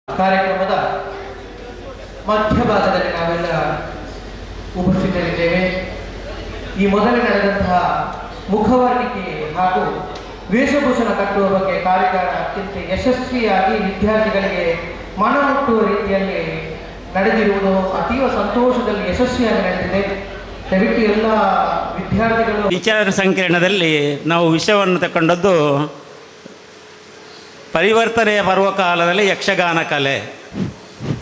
ಕಾರ್ಯಕ್ರಮದ ಮಧ್ಯಭಾಗದಲ್ಲಿ ನಾವೆಲ್ಲ ಉಪಸ್ಥಿತರಿದ್ದೇವೆ. ಈ ಮೊದಲೇ ನಡೆದಂತಹ ಮುಖವರ್ಣಿಕೆ ಹಾಗೂ ವೇಷಭೂಷಣ ಕಟ್ಟುವ ಬಗ್ಗೆ ಕಾರ್ಯಕ್ರಮ ಅತ್ಯಂತ ಯಶಸ್ವಿಯಾಗಿ ವಿದ್ಯಾರ್ಥಿಗಳಿಗೆ ಮನಮುಟ್ಟುವ ರೀತಿಯಲ್ಲಿ ನಡೆದಿರುವುದು ಅತೀವ ಸಂತೋಷದಲ್ಲಿ ಯಶಸ್ವಿಯಾಗಿ ನಡೆದಿದೆ. ದಯವಿಟ್ಟು ಎಲ್ಲ ವಿದ್ಯಾರ್ಥಿಗಳು ವಿಚಾರ ಸಂಕಿರಣದಲ್ಲಿ ನಾವು ವಿಷಯವನ್ನು ತಗೊಂಡದ್ದು ಪರಿವರ್ತನೆಯ ಪರ್ವಕಾಲದಲ್ಲಿ ಯಕ್ಷಗಾನ ಕಲೆ.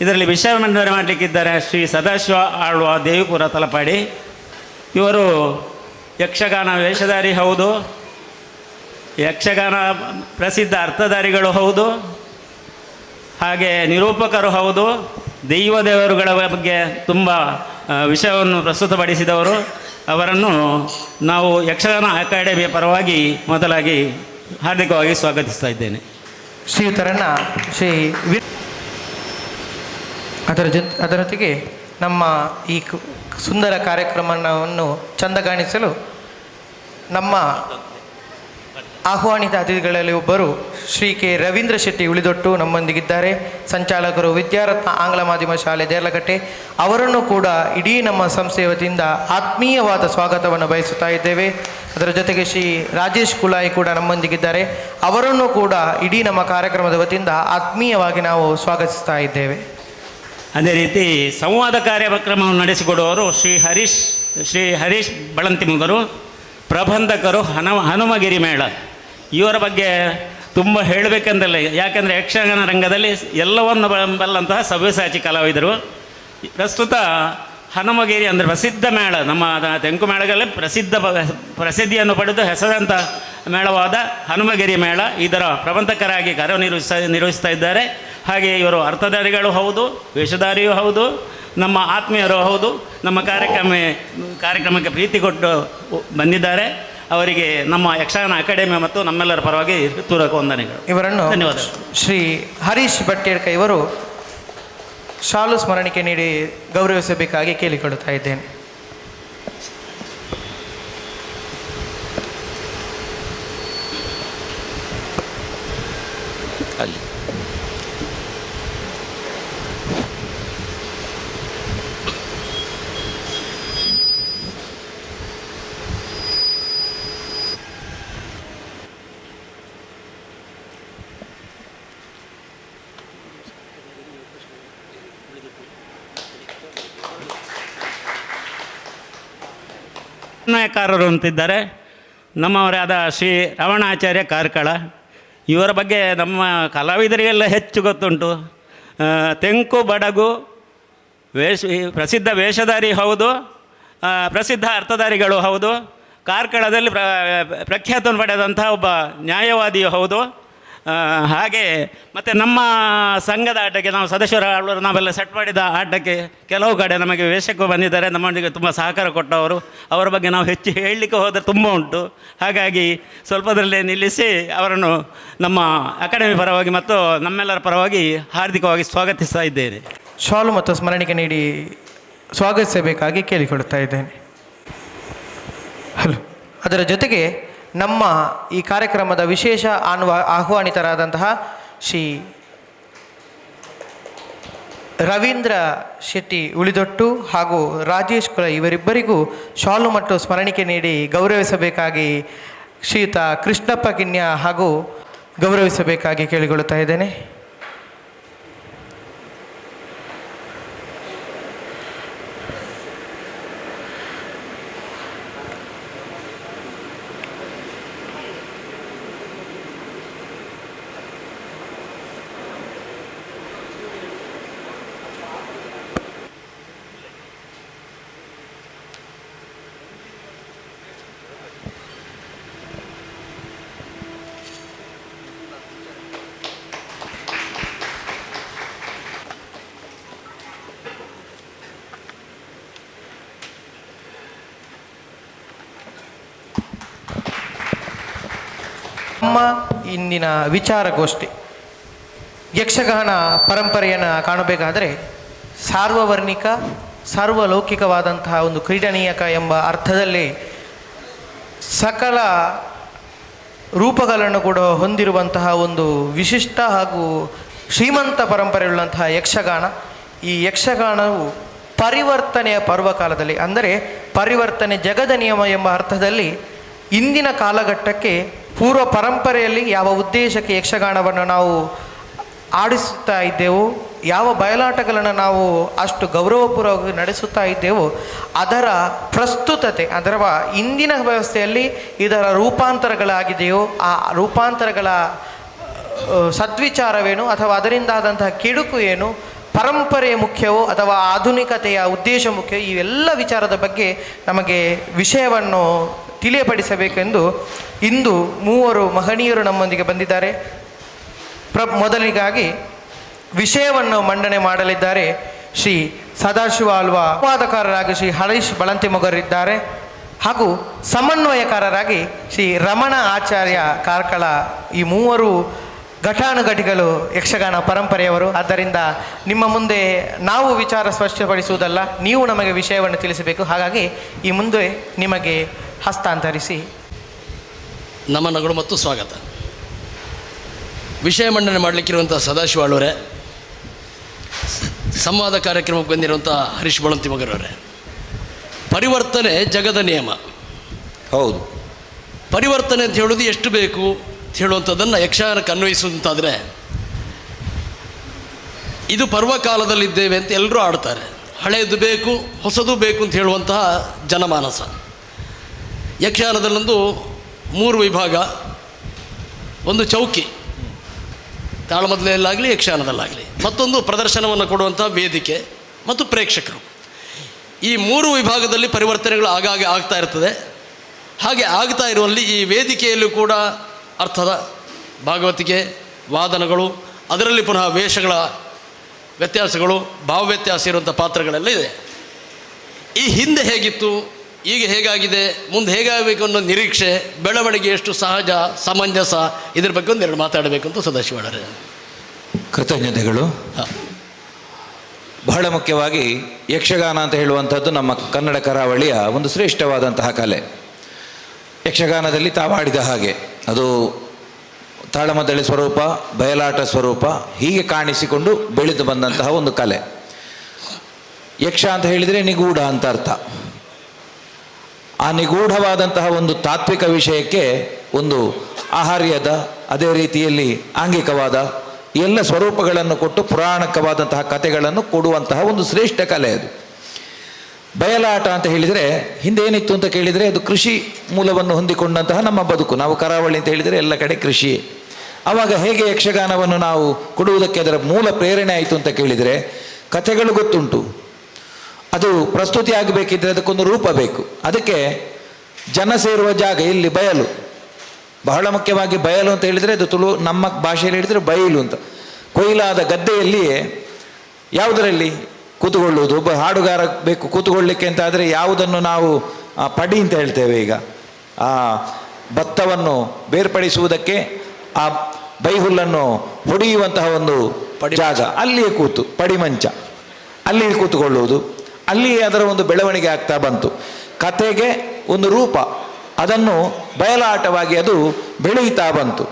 ಇದರಲ್ಲಿ ವಿಷಯವನ್ನು ಮಾಡಲಿಕ್ಕಿದ್ದಾರೆ ಶ್ರೀ ಸದಾಶಿವ ಆಳ್ವ ದೇವಿಪುರ ತಲಪಾಡಿ. ಇವರು ಯಕ್ಷಗಾನ ವೇಷಧಾರಿ ಹೌದು, ಯಕ್ಷಗಾನ ಪ್ರಸಿದ್ಧ ಅರ್ಥಧಾರಿಗಳು ಹೌದು, ಹಾಗೆ ನಿರೂಪಕರು ಹೌದು, ದೇವರುಗಳ ಬಗ್ಗೆ ತುಂಬ ವಿಷಯವನ್ನು ಪ್ರಸ್ತುತಪಡಿಸಿದವರು. ಅವರನ್ನು ನಾವು ಯಕ್ಷಗಾನ ಅಕಾಡೆಮಿಯ ಪರವಾಗಿ ಮೊದಲಾಗಿ ಹಾರ್ದಿಕವಾಗಿ ಸ್ವಾಗತಿಸ್ತಾ ಇದ್ದೇನೆ. ಶ್ರೀಯುತರನ್ನು ಅದರ ಜೊತೆಗೆ ನಮ್ಮ ಈ ಸುಂದರ ಕಾರ್ಯಕ್ರಮವನ್ನು ಚಂದಗಾಣಿಸಲು ನಮ್ಮ ಆಹ್ವಾನಿತ ಅತಿಥಿಗಳಲ್ಲಿ ಒಬ್ಬರು ಶ್ರೀ ಕೆ ರವೀಂದ್ರ ಶೆಟ್ಟಿ ಉಳಿದೊಟ್ಟು ನಮ್ಮೊಂದಿಗಿದ್ದಾರೆ. ಸಂಚಾಲಕರು ವಿದ್ಯಾರತ್ನ ಆಂಗ್ಲ ಮಾಧ್ಯಮ ಶಾಲೆ ದೇರ್ಲಕಟ್ಟೆ. ಅವರನ್ನು ಕೂಡ ಇಡೀ ನಮ್ಮ ಸಂಸ್ಥೆಯ ವತಿಯಿಂದ ಆತ್ಮೀಯವಾದ ಸ್ವಾಗತವನ್ನು ಬಯಸುತ್ತಾ ಇದ್ದೇವೆ. ಅದರ ಜೊತೆಗೆ ಶ್ರೀ ರಾಜೇಶ್ ಕುಲಾಯಿ ಕೂಡ ನಮ್ಮೊಂದಿಗಿದ್ದಾರೆ. ಅವರನ್ನು ಕೂಡ ಇಡೀ ನಮ್ಮ ಕಾರ್ಯಕ್ರಮದ ವತಿಯಿಂದ ಆತ್ಮೀಯವಾಗಿ ನಾವು ಸ್ವಾಗತಿಸ್ತಾ ಇದ್ದೇವೆ. ಅದೇ ರೀತಿ ಸಂವಾದ ಕಾರ್ಯಕ್ರಮವನ್ನು ನಡೆಸಿಕೊಡುವವರು ಶ್ರೀ ಹರೀಶ್ ಬಳಂತಿಮುಗರು, ಪ್ರಬಂಧಕರು ಹನುಮಗಿರಿ ಮೇಳ. ಇವರ ಬಗ್ಗೆ ತುಂಬ ಹೇಳಬೇಕೆಂದಲ್ಲ, ಯಾಕೆಂದರೆ ಯಕ್ಷಗಾನ ರಂಗದಲ್ಲಿ ಎಲ್ಲವನ್ನು ಬಲ್ಲಂತಹ ಸವ್ಯಸಾಚಿ ಕಲಾವಿದರು. ಪ್ರಸ್ತುತ ಹನುಮಗಿರಿ ಅಂದರೆ ಪ್ರಸಿದ್ಧ ಮೇಳ, ನಮ್ಮ ತೆಂಕು ಮೇಳಗಳೇ ಪ್ರಸಿದ್ಧಿಯನ್ನು ಪಡೆದು ಹೆಸರಂತ ಮೇಳವಾದ ಹನುಮಗಿರಿ ಮೇಳ, ಇದರ ಪ್ರಬಂಧಕರಾಗಿ ಕಾರ್ಯನಿರ್ವಹಿಸ್ತಾ ಇದ್ದಾರೆ. ಹಾಗೆ ಇವರು ಅರ್ಥಧಾರಿಗಳು ಹೌದು, ವೇಷಧಾರಿಯೂ ಹೌದು, ನಮ್ಮ ಆತ್ಮೀಯರು ಹೌದು. ನಮ್ಮ ಕಾರ್ಯಕ್ರಮಕ್ಕೆ ಪ್ರೀತಿ ಕೊಟ್ಟು ಬಂದಿದ್ದಾರೆ. ಅವರಿಗೆ ನಮ್ಮ ಯಕ್ಷಗಾನ ಅಕಾಡೆಮಿ ಮತ್ತು ನಮ್ಮೆಲ್ಲರ ಪರವಾಗಿ ಹೃತ್ಪೂರ್ವಕ ವಂದನೆಗಳು. ಇವರನ್ನು ಧನ್ಯವಾದ. ಶ್ರೀ ಹರೀಶ್ ಭಟ್ಟೇಡ್ಕ ಇವರು ಶಾಲು ಸ್ಮರಣಿಕೆ ನೀಡಿ ಗೌರವಿಸಬೇಕಾಗಿ ಕೇಳಿಕೊಳ್ಳುತ್ತಾ ಇದ್ದೇನೆ. ಅಲ್ಲಿ ನಾಯಕರು ಅಂತಿದ್ದಾರೆ. ನಮ್ಮವರಾದ ಶ್ರೀ ರಮಣಾಚಾರ್ಯ ಕಾರ್ಕಳ. ಇವರ ಬಗ್ಗೆ ನಮ್ಮ ಕಲಾವಿದರಿಗೆಲ್ಲ ಹೆಚ್ಚು ಗೊತ್ತುಂಟು. ತೆಂಕು ಬಡಗು ಪ್ರಸಿದ್ಧ ವೇಷಧಾರಿ ಹೌದು, ಪ್ರಸಿದ್ಧ ಅರ್ಥಧಾರಿಗಳು ಹೌದು, ಕಾರ್ಕಳದಲ್ಲಿ ಪ್ರಖ್ಯಾತವನ್ನು ಪಡೆದಂಥ ಒಬ್ಬ ನ್ಯಾಯವಾದಿಯು ಹೌದು. ಹಾಗೆ ಮತ್ತು ನಮ್ಮ ಸಂಘದ ಆಟಕ್ಕೆ ನಾವು ಸದಸ್ಯರ ನಾವೆಲ್ಲ ಸೆಟ್ ಮಾಡಿದ ಆಟಕ್ಕೆ ಕೆಲವು ಕಡೆ ನಮಗೆ ವೇಷಕ್ಕೂ ಬಂದಿದ್ದಾರೆ. ನಮ್ಮೊಂದಿಗೆ ತುಂಬ ಸಹಕಾರ ಕೊಟ್ಟವರು. ಅವರ ಬಗ್ಗೆ ನಾವು ಹೆಚ್ಚು ಹೇಳಲಿಕ್ಕೆ ಹೋದರೆ ತುಂಬ ಉಂಟು. ಹಾಗಾಗಿ ಸ್ವಲ್ಪದರಲ್ಲೇ ನಿಲ್ಲಿಸಿ ಅವರನ್ನು ನಮ್ಮ ಅಕಾಡೆಮಿ ಪರವಾಗಿ ಮತ್ತು ನಮ್ಮೆಲ್ಲರ ಪರವಾಗಿ ಹಾರ್ದಿಕವಾಗಿ ಸ್ವಾಗತಿಸ್ತಾ ಇದ್ದೇನೆ. ಶಾಲು ಮತ್ತು ಸ್ಮರಣಿಕೆ ನೀಡಿ ಸ್ವಾಗತಿಸಬೇಕಾಗಿ ಕೇಳಿಕೊಳ್ತಾ ಇದ್ದೇನೆ. ಹಲೋ. ಅದರ ಜೊತೆಗೆ ನಮ್ಮ ಈ ಕಾರ್ಯಕ್ರಮದ ವಿಶೇಷ ಆಹ್ವಾನಿತರಾದಂತಹ ಶ್ರೀ ರವೀಂದ್ರ ಶೆಟ್ಟಿ ಉಳಿದೊಟ್ಟು ಹಾಗೂ ರಾಜೇಶ್ ಕುಲ ಇವರಿಬ್ಬರಿಗೂ ಶಾಲು ಮತ್ತು ಸ್ಮರಣಿಕೆ ನೀಡಿ ಗೌರವಿಸಬೇಕಾಗಿ ಶ್ರೀಯುತ ಕೃಷ್ಣಪ್ಪ ಕಿನ್ಯ ಹಾಗೂ ಗೌರವಿಸಬೇಕಾಗಿ ಕೇಳಿಕೊಳ್ಳುತ್ತಾ ಇದ್ದೇನೆ. ನಮ್ಮ ಇಂದಿನ ವಿಚಾರಗೋಷ್ಠಿ ಯಕ್ಷಗಾನ ಪರಂಪರೆಯನ್ನು ಕಾಣಬೇಕಾದರೆ ಸಾರ್ವವರ್ಣಿಕ ಸಾರ್ವಲೌಕಿಕವಾದಂತಹ ಒಂದು ಕ್ರೀಡನೀಯಕ ಎಂಬ ಅರ್ಥದಲ್ಲಿ ಸಕಲ ರೂಪಗಳನ್ನು ಕೂಡ ಹೊಂದಿರುವಂತಹ ಒಂದು ವಿಶಿಷ್ಟ ಹಾಗೂ ಶ್ರೀಮಂತ ಪರಂಪರೆಯುಳ್ಳಂತಹ ಯಕ್ಷಗಾನ. ಈ ಯಕ್ಷಗಾನವು ಪರಿವರ್ತನೆಯ ಪರ್ವಕಾಲದಲ್ಲಿ, ಅಂದರೆ ಪರಿವರ್ತನೆ ಜಗದ ನಿಯಮ ಎಂಬ ಅರ್ಥದಲ್ಲಿ ಇಂದಿನ ಕಾಲಘಟ್ಟಕ್ಕೆ ಪೂರ್ವ ಪರಂಪರೆಯಲ್ಲಿ ಯಾವ ಉದ್ದೇಶಕ್ಕೆ ಯಕ್ಷಗಾನವನ್ನು ನಾವು ಆಡಿಸುತ್ತಾ ಇದ್ದೆವು, ಯಾವ ಬಯಲಾಟಗಳನ್ನು ನಾವು ಅಷ್ಟು ಗೌರವಪೂರ್ವಕವಾಗಿ ನಡೆಸುತ್ತಾ ಇದ್ದೆವು, ಅದರ ಪ್ರಸ್ತುತತೆ ಅಥವಾ ಇಂದಿನ ವ್ಯವಸ್ಥೆಯಲ್ಲಿ ಇದರ ರೂಪಾಂತರಗಳಾಗಿದೆಯೋ ಆ ರೂಪಾಂತರಗಳ ಸದ್ವಿಚಾರವೇನು ಅಥವಾ ಅದರಿಂದಾದಂತಹ ಕೆಡುಕು ಏನು, ಪರಂಪರೆಯ ಮುಖ್ಯವೋ ಅಥವಾ ಆಧುನಿಕತೆಯ ಉದ್ದೇಶ ಮುಖ್ಯ, ಈ ಎಲ್ಲ ವಿಚಾರದ ಬಗ್ಗೆ ನಮಗೆ ವಿಷಯವನ್ನು ತಿಳಿಯಪಡಿಸಬೇಕೆಂದು ಇಂದು 3 ಮಹನೀಯರು ನಮ್ಮೊಂದಿಗೆ ಬಂದಿದ್ದಾರೆ. ಮೊದಲಿಗಾಗಿ ವಿಷಯವನ್ನು ಮಂಡನೆ ಮಾಡಲಿದ್ದಾರೆ ಶ್ರೀ ಸದಾಶಿವ ಆಳ್ವ, ಸಂವಾದಕಾರರಾಗಿ ಶ್ರೀ ಹರೀಶ್ ಬಳಂತಿಮೊಗರಿದ್ದಾರೆ, ಹಾಗೂ ಸಮನ್ವಯಕಾರರಾಗಿ ಶ್ರೀ ರಮಣ ಆಚಾರ್ಯ ಕಾರ್ಕಳ. ಈ 3 ಘಟಾನುಘಟಿಗಳು ಯಕ್ಷಗಾನ ಪರಂಪರೆಯವರು. ಆದ್ದರಿಂದ ನಿಮ್ಮ ಮುಂದೆ ನಾವು ವಿಚಾರ ಸ್ಪಷ್ಟಪಡಿಸುವುದಲ್ಲ, ನೀವು ನಮಗೆ ವಿಷಯವನ್ನು ತಿಳಿಸಬೇಕು. ಹಾಗಾಗಿ ಈ ಮುಂದೆ ನಿಮಗೆ ಹಸ್ತಾಂತರಿಸಿ ನಮನಗಳು ಮತ್ತು ಸ್ವಾಗತ. ವಿಷಯ ಮಂಡನೆ ಮಾಡಲಿಕ್ಕಿರುವಂಥ ಸದಾಶಿವ ಆಳ್ವರೇ, ಸಂವಾದ ಕಾರ್ಯಕ್ರಮಕ್ಕೆ ಬಂದಿರುವಂಥ ಹರೀಶ್ ಬಳಂತಿಮೊಗರವರೇ, ಪರಿವರ್ತನೆ ಜಗದ ನಿಯಮ. ಹೌದು, ಪರಿವರ್ತನೆ ಅಂತ ಹೇಳೋದು ಎಷ್ಟು ಬೇಕು ಅಂತ ಹೇಳುವಂಥದ್ದನ್ನು ಯಕ್ಷಗಾನಕ್ಕೆ ಅನ್ವಯಿಸುವಂತಾದರೆ, ಇದು ಪರ್ವಕಾಲದಲ್ಲಿದ್ದೇವೆ ಅಂತ ಎಲ್ಲರೂ ಆಡ್ತಾರೆ. ಹಳೆಯದು ಬೇಕು, ಹೊಸದು ಬೇಕು ಅಂತ ಹೇಳುವಂತಹ ಜನಮಾನಸ. ಯಕ್ಷಗಾನದಲ್ಲೊಂದು 3 ವಿಭಾಗ, ಒಂದು ಚೌಕಿ ತಾಳಮದ್ದಲೆಯಲ್ಲಾಗಲಿ ಯಕ್ಷಗಾನದಲ್ಲಾಗಲಿ, ಮತ್ತೊಂದು ಪ್ರದರ್ಶನವನ್ನು ಕೊಡುವಂಥ ವೇದಿಕೆ ಮತ್ತು ಪ್ರೇಕ್ಷಕರು. ಈ 3 ವಿಭಾಗದಲ್ಲಿ ಪರಿವರ್ತನೆಗಳು ಆಗಾಗ ಆಗ್ತಾ ಇರ್ತದೆ. ಹಾಗೆ ಆಗ್ತಾ ಇರುವಲ್ಲಿ ಈ ವೇದಿಕೆಯಲ್ಲೂ ಕೂಡ ಅರ್ಥದ ಭಾಗವತಿಕೆ, ವಾದನಗಳು, ಅದರಲ್ಲಿ ಪುನಃ ವೇಷಗಳ ವ್ಯತ್ಯಾಸಗಳು, ಭಾವವ್ಯತ್ಯಾಸ ಇರುವಂಥ ಪಾತ್ರಗಳೆಲ್ಲ ಇದೆ. ಈ ಹಿಂದೆ ಹೇಗಿತ್ತು, ಈಗ ಹೇಗಾಗಿದೆ, ಮುಂದೆ ಹೇಗಾಗಬೇಕು ಅನ್ನೋ ನಿರೀಕ್ಷೆ, ಬೆಳವಣಿಗೆ ಎಷ್ಟು ಸಹಜ ಸಮಂಜಸ, ಇದ್ರ ಬಗ್ಗೆ ಒಂದೆರಡು ಮಾತಾಡಬೇಕು ಅಂತ ಸದಾಶಿವ ಆಳ್ವರೇ. ಕೃತಜ್ಞತೆಗಳು. ಬಹಳ ಮುಖ್ಯವಾಗಿ ಯಕ್ಷಗಾನ ಅಂತ ಹೇಳುವಂಥದ್ದು ನಮ್ಮ ಕನ್ನಡ ಕರಾವಳಿಯ ಒಂದು ಶ್ರೇಷ್ಠವಾದಂತಹ ಕಲೆ. ಯಕ್ಷಗಾನದಲ್ಲಿ ತಾವಾಡಿದ ಹಾಗೆ ಅದು ತಾಳಮದ್ದಳೆ ಸ್ವರೂಪ, ಬಯಲಾಟ ಸ್ವರೂಪ ಹೀಗೆ ಕಾಣಿಸಿಕೊಂಡು ಬೆಳೆದು ಬಂದಂತಹ ಒಂದು ಕಲೆ. ಯಕ್ಷ ಅಂತ ಹೇಳಿದರೆ ನಿಗೂಢ ಅಂತ ಅರ್ಥ. ಆ ನಿಗೂಢವಾದಂತಹ ಒಂದು ತಾತ್ವಿಕ ವಿಷಯಕ್ಕೆ ಒಂದು ಆಹಾರ್ಯದ, ಅದೇ ರೀತಿಯಲ್ಲಿ ಆಂಗಿಕವಾದ ಎಲ್ಲ ಸ್ವರೂಪಗಳನ್ನು ಕೊಟ್ಟು ಪುರಾಣಿಕವಾದಂತಹ ಕಥೆಗಳನ್ನು ಕೊಡುವಂತಹ ಒಂದು ಶ್ರೇಷ್ಠ ಕಲೆ ಅದು. ಬಯಲಾಟ ಅಂತ ಹೇಳಿದರೆ ಹಿಂದೆ ಏನಿತ್ತು ಅಂತ ಕೇಳಿದರೆ ಅದು ಕೃಷಿ ಮೂಲವನ್ನು ಹೊಂದಿಕೊಂಡಂತಹ ನಮ್ಮ ಬದುಕು. ನಾವು ಕರಾವಳಿ ಅಂತ ಹೇಳಿದರೆ ಎಲ್ಲ ಕಡೆ ಕೃಷಿಯೇ. ಆವಾಗ ಹೇಗೆ ಯಕ್ಷಗಾನವನ್ನು ನಾವು ಕೊಡುವುದಕ್ಕೆ ಅದರ ಮೂಲ ಪ್ರೇರಣೆ ಆಯಿತು ಅಂತ ಕೇಳಿದರೆ, ಕಥೆಗಳು ಗೊತ್ತುಂಟು, ಅದು ಪ್ರಸ್ತುತಿ ಆಗಬೇಕಿದ್ರೆ ಅದಕ್ಕೊಂದು ರೂಪ ಬೇಕು. ಅದಕ್ಕೆ ಜನ ಸೇರುವ ಜಾಗ ಇಲ್ಲಿ ಬಯಲು. ಬಹಳ ಮುಖ್ಯವಾಗಿ ಬಯಲು ಅಂತ ಹೇಳಿದರೆ ಅದು ನಮ್ಮ ಭಾಷೆಯಲ್ಲಿ ಹೇಳಿದರೆ ಬಯಲು ಅಂತ. ಕೊಯ್ಲಾದ ಗದ್ದೆಯಲ್ಲಿಯೇ ಯಾವುದರಲ್ಲಿ ಕೂತುಕೊಳ್ಳುವುದು, ಒಬ್ಬ ಹಾಡುಗಾರ ಬೇಕು ಕೂತುಕೊಳ್ಳಿಕ್ಕೆ ಅಂತ ಆದರೆ ಯಾವುದನ್ನು ನಾವು ಪಡಿ ಅಂತ ಹೇಳ್ತೇವೆ. ಈಗ ಆ ಭತ್ತವನ್ನು ಬೇರ್ಪಡಿಸುವುದಕ್ಕೆ ಆ ಬೈಹುಲ್ಲನ್ನು ಹೊಡೆಯುವಂತಹ ಒಂದು ಜಾಗ, ಅಲ್ಲಿಯೇ ಕೂತು ಪಡಿಮಂಚ, ಅಲ್ಲಿ ಕೂತುಕೊಳ್ಳುವುದು. ಅಲ್ಲಿ ಅದರ ಒಂದು ಬೆಳವಣಿಗೆ ಆಗ್ತಾ ಬಂತು. ಕತೆಗೆ ಒಂದು ರೂಪ, ಅದನ್ನು ಬಯಲಾಟವಾಗಿ ಅದು ಬೆಳೆಯುತ್ತಾ ಬಂತು.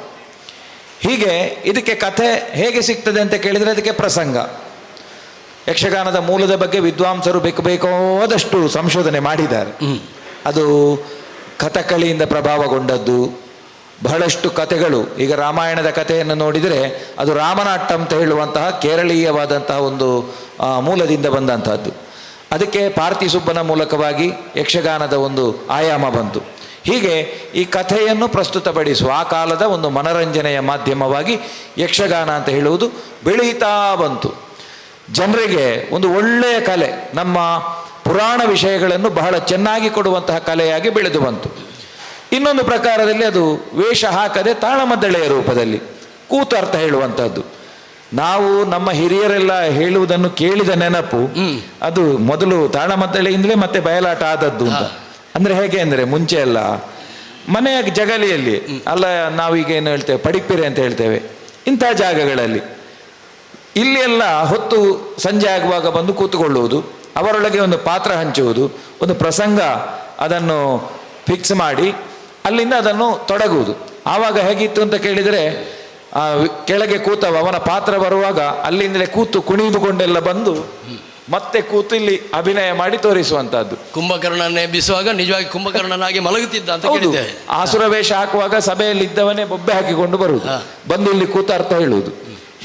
ಹೀಗೆ ಇದಕ್ಕೆ ಕಥೆ ಹೇಗೆ ಸಿಗ್ತದೆ ಅಂತ ಕೇಳಿದರೆ ಅದಕ್ಕೆ ಪ್ರಸಂಗ. ಯಕ್ಷಗಾನದ ಮೂಲದ ಬಗ್ಗೆ ವಿದ್ವಾಂಸರು ಬೇಕಾದಷ್ಟು ಸಂಶೋಧನೆ ಮಾಡಿದ್ದಾರೆ. ಅದು ಕಥಕಳಿಯಿಂದ ಪ್ರಭಾವಗೊಂಡದ್ದು. ಬಹಳಷ್ಟು ಕಥೆಗಳು, ಈಗ ರಾಮಾಯಣದ ಕಥೆಯನ್ನು ನೋಡಿದರೆ ಅದು ರಾಮನಾಟ್ಟ ಅಂತ ಹೇಳುವಂತಹ ಕೇರಳೀಯವಾದಂತಹ ಒಂದು ಮೂಲದಿಂದ ಬಂದಂತಹದ್ದು. ಅದಕ್ಕೆ ಪಾರ್ತಿಸುಬ್ಬನ ಮೂಲಕವಾಗಿ ಯಕ್ಷಗಾನದ ಒಂದು ಆಯಾಮ ಬಂತು. ಹೀಗೆ ಈ ಕಥೆಯನ್ನು ಪ್ರಸ್ತುತಪಡಿಸುವ ಆ ಕಾಲದ ಒಂದು ಮನರಂಜನೆಯ ಮಾಧ್ಯಮವಾಗಿ ಯಕ್ಷಗಾನ ಅಂತ ಹೇಳುವುದು ಬೆಳೀತಾ ಬಂತು. ಜನರಿಗೆ ಒಂದು ಒಳ್ಳೆಯ ಕಲೆ, ನಮ್ಮ ಪುರಾಣ ವಿಷಯಗಳನ್ನು ಬಹಳ ಚೆನ್ನಾಗಿ ಕೊಡುವಂತಹ ಕಲೆಯಾಗಿ ಬೆಳೆದು ಬಂತು. ಇನ್ನೊಂದು ಪ್ರಕಾರದಲ್ಲಿ ಅದು ವೇಷ ಹಾಕದೆ ತಾಳಮದ್ದಳೆಯ ರೂಪದಲ್ಲಿ ಕೂತು ಅರ್ಥ ಹೇಳುವಂಥದ್ದು. ನಾವು ನಮ್ಮ ಹಿರಿಯರೆಲ್ಲ ಹೇಳುವುದನ್ನು ಕೇಳಿದ ನೆನಪು ಅದು ಮೊದಲು ತಾಳಮದ್ದಳೆಯಿಂದಲೇ ಮತ್ತೆ ಬಯಲಾಟ ಆದದ್ದು ಅಂತ. ಅಂದರೆ ಹೇಗೆ ಅಂದರೆ ಮುಂಚೆ ಎಲ್ಲ ಮನೆಯ ಜಗಲಿಯಲ್ಲಿ ಅಲ್ಲ, ನಾವೀಗ ಏನು ಹೇಳ್ತೇವೆ ಪಡಿಪಿರೆ ಅಂತ ಹೇಳ್ತೇವೆ, ಇಂಥ ಜಾಗಗಳಲ್ಲಿ ಇಲ್ಲಿ ಎಲ್ಲ ಹೊತ್ತು ಸಂಜೆ ಆಗುವಾಗ ಬಂದು ಕೂತುಕೊಳ್ಳುವುದು, ಅವರೊಳಗೆ ಒಂದು ಪಾತ್ರ ಹಂಚುವುದು, ಒಂದು ಪ್ರಸಂಗ ಅದನ್ನು ಫಿಕ್ಸ್ ಮಾಡಿ ಅಲ್ಲಿಂದ ಅದನ್ನು ತೊಡಗುವುದು. ಆವಾಗ ಹೇಗಿತ್ತು ಅಂತ ಕೇಳಿದರೆ ಕೆಳಗೆ ಕೂತವ ಅವನ ಪಾತ್ರ ಬರುವಾಗ ಅಲ್ಲಿಂದಲೇ ಕೂತು ಕುಣಿದುಕೊಂಡೆಲ್ಲ ಬಂದು ಮತ್ತೆ ಕೂತು ಇಲ್ಲಿ ಅಭಿನಯ ಮಾಡಿ ತೋರಿಸುವಂತಹದ್ದು. ಕುಂಭಕರ್ಣನೇ ಎಬ್ಬಿಸುವಾಗ ನಿಜವಾಗಿ ಕುಂಭಕರ್ಣನಾಗಿ ಮಲಗುತ್ತಿದ್ದ ಅಂತ ಕೇಳಿದ್ದೆ. ಆಸುರ ವೇಷ ಹಾಕುವಾಗ ಸಭೆಯಲ್ಲಿ ಇದ್ದವನೇ ಬೊಬ್ಬೆ ಹಾಕಿಕೊಂಡು ಬರುವುದು, ಬಂದು ಇಲ್ಲಿ ಕೂತ ಅರ್ಥ ಹೇಳುವುದು.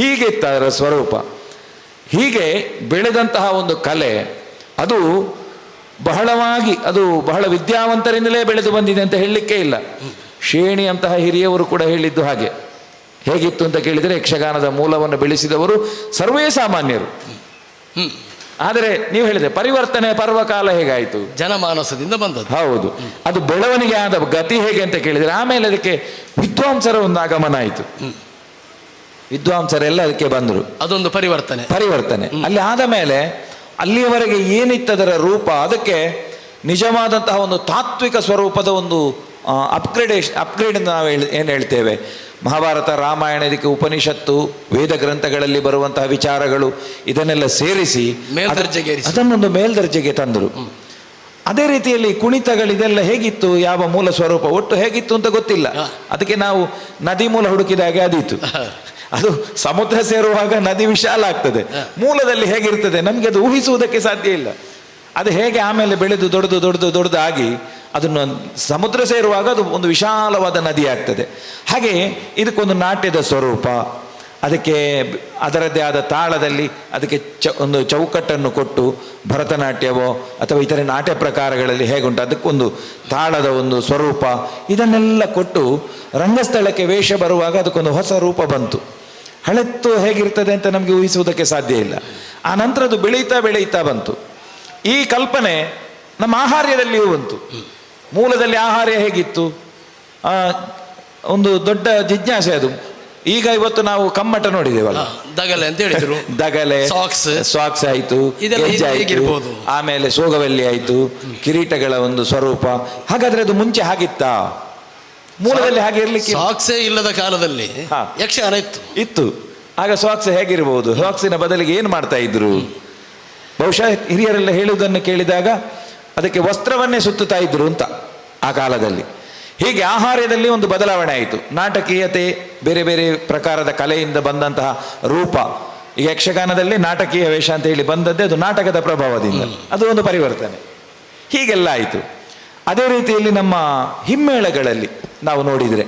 ಹೀಗೆ ಇತ್ತ ಅದರ ಸ್ವರೂಪ. ಹೀಗೆ ಬೆಳೆದಂತಹ ಒಂದು ಕಲೆ ಅದು ಬಹಳ ವಿದ್ಯಾವಂತರಿಂದಲೇ ಬೆಳೆದು ಬಂದಿದೆ ಅಂತ ಹೇಳಲಿಕ್ಕೆ ಇಲ್ಲ. ಶೇಣಿಯಂತಹ ಹಿರಿಯವರು ಕೂಡ ಹೇಳಿದ್ದು ಹಾಗೆ. ಹೇಗಿತ್ತು ಅಂತ ಕೇಳಿದರೆ ಯಕ್ಷಗಾನದ ಮೂಲವನ್ನು ಬೆಳೆಸಿದವರು ಸರ್ವೇ ಸಾಮಾನ್ಯರು. ಆದರೆ ನೀವು ಹೇಳಿದ್ರೆ ಪರಿವರ್ತನೆ ಪರ್ವಕಾಲ ಹೇಗಾಯಿತು? ಜನಮಾನಸದಿಂದ ಬಂದದ್ದು. ಹೌದು, ಅದು ಬೆಳವಣಿಗೆ ಆದ ಗತಿ ಹೇಗೆ ಅಂತ ಕೇಳಿದರೆ ಆಮೇಲೆ ಅದಕ್ಕೆ ವಿದ್ವಾಂಸರ ಒಂದು ಆಗಮನ ಆಯಿತು. ವಿದ್ವಾಂಸರೆಲ್ಲ ಅದಕ್ಕೆ ಬಂದರು, ಅದೊಂದು ಪರಿವರ್ತನೆ ಅಲ್ಲಿ ಆದ ಮೇಲೆ ಅಲ್ಲಿಯವರೆಗೆ ಏನಿತ್ತದರ ರೂಪ ಅದಕ್ಕೆ ನಿಜವಾದಂತಹ ಒಂದು ತಾತ್ವಿಕ ಸ್ವರೂಪದ ಒಂದು ಅಪ್ಗ್ರೇಡ್ ನಾವು ಏನು ಹೇಳ್ತೇವೆ, ಮಹಾಭಾರತ ರಾಮಾಯಣ ಇದಕ್ಕೆ ಉಪನಿಷತ್ತು ವೇದ ಗ್ರಂಥಗಳಲ್ಲಿ ಬರುವಂತಹ ವಿಚಾರಗಳು ಇದನ್ನೆಲ್ಲ ಸೇರಿಸಿ ಅದನ್ನೊಂದು ಮೇಲ್ದರ್ಜೆಗೆ ತಂದರು. ಅದೇ ರೀತಿಯಲ್ಲಿ ಕುಣಿತಗಳಿದೆಲ್ಲ ಹೇಗಿತ್ತು, ಯಾವ ಮೂಲ ಸ್ವರೂಪ ಒಟ್ಟು ಹೇಗಿತ್ತು ಅಂತ ಗೊತ್ತಿಲ್ಲ. ಅದಕ್ಕೆ ನಾವು ನದಿ ಮೂಲ ಹುಡುಕಿದಾಗೆ ಅದಿತ್ತು. ಅದು ಸಮುದ್ರ ಸೇರುವಾಗ ನದಿ ವಿಶಾಲ ಆಗ್ತದೆ, ಮೂಲದಲ್ಲಿ ಹೇಗಿರ್ತದೆ ನಮಗೆ ಅದು ಊಹಿಸುವುದಕ್ಕೆ ಸಾಧ್ಯ ಇಲ್ಲ. ಅದು ಹೇಗೆ ಆಮೇಲೆ ಬೆಳೆದು ದೊಡ್ಡದು ಆಗಿ ಅದನ್ನು ಸಮುದ್ರ ಸೇರುವಾಗ ಅದು ಒಂದು ವಿಶಾಲವಾದ ನದಿ ಆಗ್ತದೆ. ಹಾಗೆ ಇದಕ್ಕೊಂದು ನಾಟ್ಯದ ಸ್ವರೂಪ, ಅದಕ್ಕೆ ಅದರದ್ದೇ ಆದ ತಾಳದಲ್ಲಿ ಅದಕ್ಕೆ ಒಂದು ಚೌಕಟ್ಟನ್ನು ಕೊಟ್ಟು ಭರತನಾಟ್ಯವೋ ಅಥವಾ ಇತರೆ ನಾಟ್ಯ ಪ್ರಕಾರಗಳಲ್ಲಿ ಹೇಗುಂಟು ಅದಕ್ಕೊಂದು ತಾಳದ ಒಂದು ಸ್ವರೂಪ ಇದನ್ನೆಲ್ಲ ಕೊಟ್ಟು ರಂಗಸ್ಥಳಕ್ಕೆ ವೇಷ ಬರುವಾಗ ಅದಕ್ಕೊಂದು ಹೊಸ ರೂಪ ಬಂತು. ಹಳೆತ್ತು ಹೇಗಿರ್ತದೆ ಅಂತ ನಮಗೆ ಊಹಿಸುವುದಕ್ಕೆ ಸಾಧ್ಯ ಇಲ್ಲ. ಆ ನಂತರ ಅದು ಬೆಳೀತಾ ಬಂತು. ಈ ಕಲ್ಪನೆ ನಮ್ಮ ಆಹಾರ್ಯದಲ್ಲಿಯೂ ಬಂತು. ಮೂಲದಲ್ಲಿ ಆಹಾರ್ಯ ಹೇಗಿತ್ತು, ಒಂದು ದೊಡ್ಡ ಜಿಜ್ಞಾಸೆ ಅದು. ಈಗ ಇವತ್ತು ನಾವು ಕಮ್ಮಟ ನೋಡಿದೇವಲ್ಲ, ದಗಲೆ ಅಂತ ಹೇಳಿದ್ರು, ದಗಲೆ ಸಾಕ್ಸ್ ಆಯ್ತು, ಆಮೇಲೆ ಸೋಗವಲ್ಲಿ ಆಯ್ತು, ಕಿರೀಟಗಳ ಒಂದು ಸ್ವರೂಪ. ಹಾಗಾದ್ರೆ ಅದು ಮುಂಚೆ ಹಾಗಿತ್ತಾ? ಮೂಲದಲ್ಲಿ ಹಾಗೆ ಇರ್ಲಿಕ್ಕೆ ಸಾಕ್ಸೇ ಇಲ್ಲದ ಕಾಲದಲ್ಲಿ ಯಕ್ಷಗಾನ ಇತ್ತು. ಆಗ ಸಾಕ್ಸ್ ಹೇಗಿರ್ಬೋದು? ಸಾಕ್ಸಿನ ಬದಲಿಗೆ ಏನು ಮಾಡ್ತಾ ಇದ್ರು? ಬಹುಶಃ ಹಿರಿಯರೆಲ್ಲ ಹೇಳುವುದನ್ನು ಕೇಳಿದಾಗ ಅದಕ್ಕೆ ವಸ್ತ್ರವನ್ನೇ ಸುತ್ತುತ್ತಾ ಇದ್ರು ಅಂತ ಆ ಕಾಲದಲ್ಲಿ. ಹೀಗೆ ಆಹಾರ್ಯದಲ್ಲಿ ಒಂದು ಬದಲಾವಣೆ ಆಯಿತು. ನಾಟಕೀಯತೆ, ಬೇರೆ ಬೇರೆ ಪ್ರಕಾರದ ಕಲೆಯಿಂದ ಬಂದಂತಹ ರೂಪ. ಈಗ ಯಕ್ಷಗಾನದಲ್ಲಿ ನಾಟಕೀಯ ವೇಷ ಅಂತ ಹೇಳಿ ಬಂದದ್ದೇ ಅದು ನಾಟಕದ ಪ್ರಭಾವದಿಂದ, ಅದು ಒಂದು ಪರಿವರ್ತನೆ. ಹೀಗೆಲ್ಲ ಆಯಿತು. ಅದೇ ರೀತಿಯಲ್ಲಿ ನಮ್ಮ ಹಿಮ್ಮೇಳಗಳಲ್ಲಿ ನಾವು ನೋಡಿದರೆ,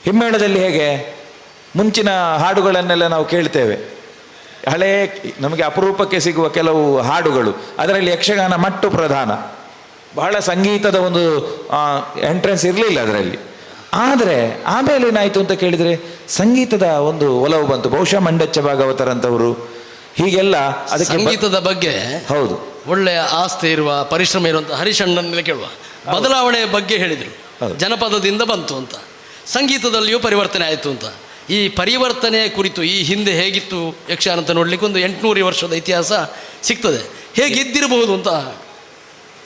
ಹಿಮ್ಮೇಳದಲ್ಲಿ ಹೇಗೆ ಮುಂಚಿನ ಹಾಡುಗಳನ್ನೆಲ್ಲ ನಾವು ಕೇಳ್ತೇವೆ, ಹಳೇ ನಮಗೆ ಅಪರೂಪಕ್ಕೆ ಸಿಗುವ ಕೆಲವು ಹಾಡುಗಳು, ಅದರಲ್ಲಿ ಯಕ್ಷಗಾನ ಮಟ್ಟು ಪ್ರಧಾನ. ಬಹಳ ಸಂಗೀತದ ಒಂದು ಎಂಟ್ರೆನ್ಸ್ ಇರಲಿಲ್ಲ ಅದರಲ್ಲಿ. ಆದರೆ ಆಮೇಲೆ ಏನಾಯಿತು ಅಂತ ಕೇಳಿದರೆ ಸಂಗೀತದ ಒಂದು ಒಲವು ಬಂತು. ಬಹುಶಃ ಮಂಡಚ್ಚ ಭಾಗವತರಂಥವರು ಹೀಗೆಲ್ಲ ಅದಕ್ಕೆ ಸಂಗೀತದ ಬಗ್ಗೆ ಹೌದು ಒಳ್ಳೆಯ ಆಸ್ತಿ ಇರುವ ಪರಿಶ್ರಮ ಇರುವಂಥ ಹರಿಶಣ್ಣನಲ್ಲಿ ಕೇಳುವ ಬದಲಾವಣೆಯ ಬಗ್ಗೆ ಹೇಳಿದರು. ಜನಪದದಿಂದ ಬಂತು ಅಂತ, ಸಂಗೀತದಲ್ಲಿಯೂ ಪರಿವರ್ತನೆ ಆಯಿತು ಅಂತ. ಈ ಪರಿವರ್ತನೆಯ ಕುರಿತು ಈ ಹಿಂದೆ ಹೇಗಿತ್ತು ಯಕ್ಷಗಾನ ಅಂತ ನೋಡಲಿಕ್ಕೆ ಒಂದು 800 ವರ್ಷದ ಇತಿಹಾಸ ಸಿಗ್ತದೆ. ಹೇಗಿದ್ದಿರಬಹುದು ಅಂತ,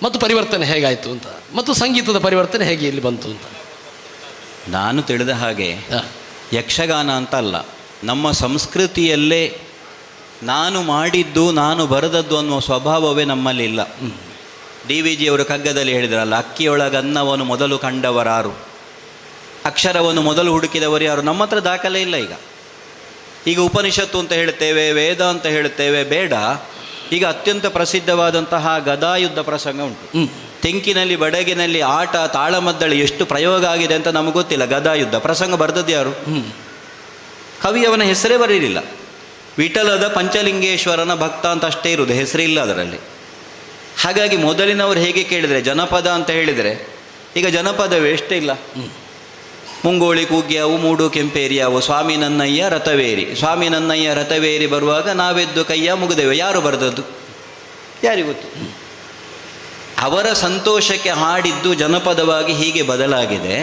ಮತ್ತು ಪರಿವರ್ತನೆ ಹೇಗಾಯಿತು ಅಂತ, ಮತ್ತು ಸಂಗೀತದ ಪರಿವರ್ತನೆ ಹೇಗೆ ಇಲ್ಲಿ ಬಂತು ಅಂತ. ನಾನು ತಿಳಿದ ಹಾಗೆ ಯಕ್ಷಗಾನ ಅಂತ ಅಲ್ಲ, ನಮ್ಮ ಸಂಸ್ಕೃತಿಯಲ್ಲೇ ನಾನು ಮಾಡಿದ್ದು ನಾನು ಬರೆದದ್ದು ಅನ್ನುವ ಸ್ವಭಾವವೇ ನಮ್ಮಲ್ಲಿಲ್ಲ. DVG ಅವರು ಕಗ್ಗದಲ್ಲಿ ಹೇಳಿದ್ರಲ್ಲ, ಅಕ್ಕಿಯೊಳಗೆ ಅನ್ನವನ್ನು ಮೊದಲು ಕಂಡವರಾರು, ಅಕ್ಷರವನ್ನು ಮೊದಲು ಹುಡುಕಿದವರು ಯಾರು? ನಮ್ಮ ಹತ್ರ ದಾಖಲೆ ಇಲ್ಲ. ಈಗ ಉಪನಿಷತ್ತು ಅಂತ ಹೇಳ್ತೇವೆ, ವೇದ ಅಂತ ಹೇಳ್ತೇವೆ, ಬೇಡ. ಈಗ ಅತ್ಯಂತ ಪ್ರಸಿದ್ಧವಾದಂತಹ ಗದಾಯುದ್ಧ ಪ್ರಸಂಗ ಉಂಟು. ತೆಂಕಿನಲ್ಲಿ ಬಡಗಿನಲ್ಲಿ ಆಟ ತಾಳಮದ್ದಳೆ ಎಷ್ಟು ಪ್ರಯೋಗ ಆಗಿದೆ ಅಂತ ನಮಗೆ ಗೊತ್ತಿಲ್ಲ. ಗದಾಯುದ್ಧ ಪ್ರಸಂಗ ಬರೆದದ್ದು ಯಾರು? ಕವಿಯವನ ಹೆಸರೇ ಬರೀಲಿಲ್ಲ. ವಿಠಲದ ಪಂಚಲಿಂಗೇಶ್ವರನ ಭಕ್ತ ಅಂತ ಅಷ್ಟೇ ಇರುವುದು, ಹೆಸರಿಲ್ಲ ಅದರಲ್ಲಿ. ಹಾಗಾಗಿ ಮೊದಲಿನವರು ಹೇಗೆ ಕೇಳಿದರೆ ಜನಪದ ಅಂತ ಹೇಳಿದರೆ, ಈಗ ಜನಪದವೇ ಎಷ್ಟೇ ಇಲ್ಲ. ಮುಂಗೋಳಿ ಕೂಗ್ಯಾವು, ಮೂಡು ಕೆಂಪೇರಿಯಾವು, ಸ್ವಾಮಿ ನನ್ನಯ್ಯ ರಥವೇರಿ, ಸ್ವಾಮಿ ನನ್ನಯ್ಯ ರಥವೇರಿ ಬರುವಾಗ ನಾವೆದ್ದು ಕೈಯ ಮುಗಿದೇವೆ. ಯಾರು ಬರೆದದ್ದು? ಯಾರಿಗೊತ್ತು? ಅವರ ಸಂತೋಷಕ್ಕೆ ಹಾಡಿದ್ದು ಜನಪದವಾಗಿ ಹೀಗೆ ಬದಲಾಗಿದೆ.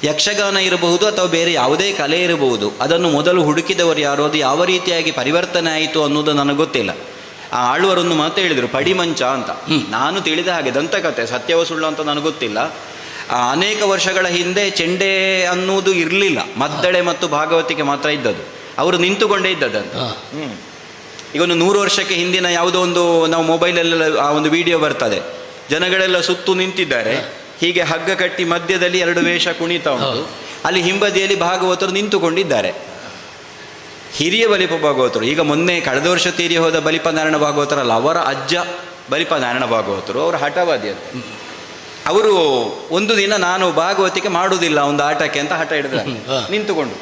ಯಕ್ಷಗಾನ ಇರಬಹುದು ಅಥವಾ ಬೇರೆ ಯಾವುದೇ ಕಲೆ ಇರಬಹುದು, ಅದನ್ನು ಮೊದಲು ಹುಡುಕಿದವರು ಯಾರು, ಅದು ಯಾವ ರೀತಿಯಾಗಿ ಪರಿವರ್ತನೆ ಆಯಿತು ಅನ್ನೋದು ನನಗೆ ಗೊತ್ತಿಲ್ಲ. ಆ ಆಳ್ವರೊಂದು ಮಾತು ಹೇಳಿದರು, ಪಡಿಮಂಚ ಅಂತ. ನಾನು ತಿಳಿದ ಹಾಗೆ ದಂತಕತೆ, ಸತ್ಯವೋ ಸುಳ್ಳು ಅಂತ ನನಗೆ ಗೊತ್ತಿಲ್ಲ. ಅನೇಕ ವರ್ಷಗಳ ಹಿಂದೆ ಚೆಂಡೆ ಅನ್ನುವುದು ಇರಲಿಲ್ಲ, ಮದ್ದಳೆ ಮತ್ತು ಭಾಗವತಿಗೆ ಮಾತ್ರ ಇದ್ದದ್ದು. ಅವರು ನಿಂತುಕೊಂಡೇ ಇದ್ದದಂತ. ಈಗ ಒಂದು 100 ವರ್ಷಕ್ಕೆ ಹಿಂದಿನ ಯಾವುದೋ ಒಂದು ನಾವು ಮೊಬೈಲಲ್ಲೆಲ್ಲ ಆ ಒಂದು ವಿಡಿಯೋ ಬರ್ತದೆ, ಜನಗಳೆಲ್ಲ ಸುತ್ತು ನಿಂತಿದ್ದಾರೆ, ಹೀಗೆ ಹಗ್ಗ ಕಟ್ಟಿ ಮಧ್ಯದಲ್ಲಿ 2 ವೇಷ ಕುಣಿತಾ ಉಂಟು. ಅಲ್ಲಿ ಹಿಂಬದಿಯಲ್ಲಿ ಭಾಗವತರು ನಿಂತುಕೊಂಡಿದ್ದಾರೆ. ಹಿರಿಯ ಬಲಿಪ ಭಾಗವತರು, ಈಗ ಮೊನ್ನೆ ಕಳೆದ ವರ್ಷ ತೀರಿ ಹೋದ ಬಲಿಪ ನಾರಾಯಣ ಭಾಗವತರಲ್ಲ, ಅವರ ಅಜ್ಜ ಬಲಿಪ ನಾರಾಯಣ ಭಾಗವತರು, ಅವರು ಹಠವಾದಿ ಅಂತ. ಅವರು ಒಂದು ದಿನ ನಾನು ಭಾಗವತಿಕೆ ಮಾಡುವುದಿಲ್ಲ ಒಂದು ಆಟಕ್ಕೆ ಅಂತ ಹಠ ಹಿಡಿದ ನಿಂತುಕೊಂಡು.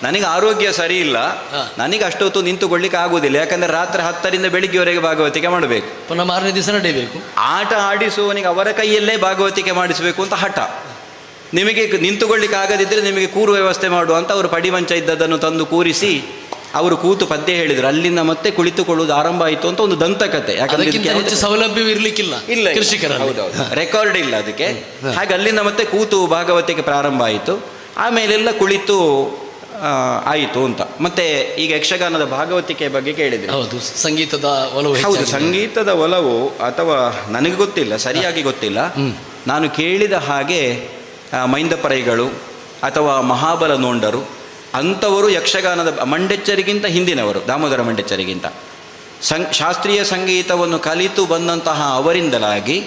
ನನಗೆ ಆರೋಗ್ಯ ಸರಿ ಇಲ್ಲ, ನನಗೆ ಅಷ್ಟೊತ್ತು ನಿಂತುಕೊಳ್ಳಿಕ್ಕೆ ಆಗುವುದಿಲ್ಲ, ಯಾಕಂದರೆ ರಾತ್ರಿ 10ರಿಂದ ಬೆಳಿಗ್ಗೆವರೆಗೆ ಭಾಗವತಿಕೆ ಮಾಡಬೇಕು, ಪುನಃ ಮಾರನೇ ದಿವಸ ನಡೆಯಬೇಕು. ಆಟ ಆಡಿಸುವವನಿಗೆ ಅವರ ಕೈಯಲ್ಲೇ ಭಾಗವತಿಕೆ ಮಾಡಿಸಬೇಕು ಅಂತ ಹಠ. ನಿಮಗೆ ನಿಂತುಕೊಳ್ಳಿಕ್ಕೆ ಆಗದಿದ್ದರೆ ನಿಮಗೆ ಕೂರು ವ್ಯವಸ್ಥೆ ಮಾಡುವ ಅಂತ ಅವರು ಪಡಿಮಂಚ ಇದ್ದದನ್ನು ತಂದು ಕೂರಿಸಿ ಅವರು ಕೂತು ಪದ್ಯ ಹೇಳಿದರು. ಅಲ್ಲಿಂದ ಮತ್ತೆ ಕುಳಿತುಕೊಳ್ಳುವುದು ಆರಂಭ ಆಯಿತು ಅಂತ ಒಂದು ದಂತಕತೆ. ಯಾಕಂದ್ರೆ ಸೌಲಭ್ಯ ಇರಲಿಕ್ಕಿಲ್ಲ, ಇಲ್ಲ ಕೃಷಿಕರ ರೆಕಾರ್ಡ್ ಇಲ್ಲ ಅದಕ್ಕೆ. ಹಾಗೆ ಅಲ್ಲಿಂದ ಮತ್ತೆ ಕೂತು ಭಾಗವತಿಕೆ ಪ್ರಾರಂಭ ಆಯಿತು. ಆಮೇಲೆಲ್ಲ ಕುಳಿತು ಆಯಿತು ಅಂತ. ಮತ್ತೆ ಈಗ ಯಕ್ಷಗಾನದ ಭಾಗವತಿಕೆ ಬಗ್ಗೆ ಕೇಳಿದರೆ, ಹೌದು, ಸಂಗೀತದ ಒಲವು. ಹೌದು, ಸಂಗೀತದ ಒಲವು ಅಥವಾ ನನಗೆ ಗೊತ್ತಿಲ್ಲ, ಸರಿಯಾಗಿ ಗೊತ್ತಿಲ್ಲ. ನಾನು ಕೇಳಿದ ಹಾಗೆ ಮೈಂದಪರೈಗಳು ಅಥವಾ ಮಹಾಬಲ ನೋಂಡರು ಅಂಥವರು ಯಕ್ಷಗಾನದ ಮಂಡೆಚ್ಚರಿಗಿಂತ ಹಿಂದಿನವರು, ದಾಮೋದರ ಮಂಡೆಚ್ಚರಿಗಿಂತ ಶಾಸ್ತ್ರೀಯ ಸಂಗೀತವನ್ನು ಕಲಿತು ಬಂದಂತಹ ಅವರಿಂದಲಾಗಿ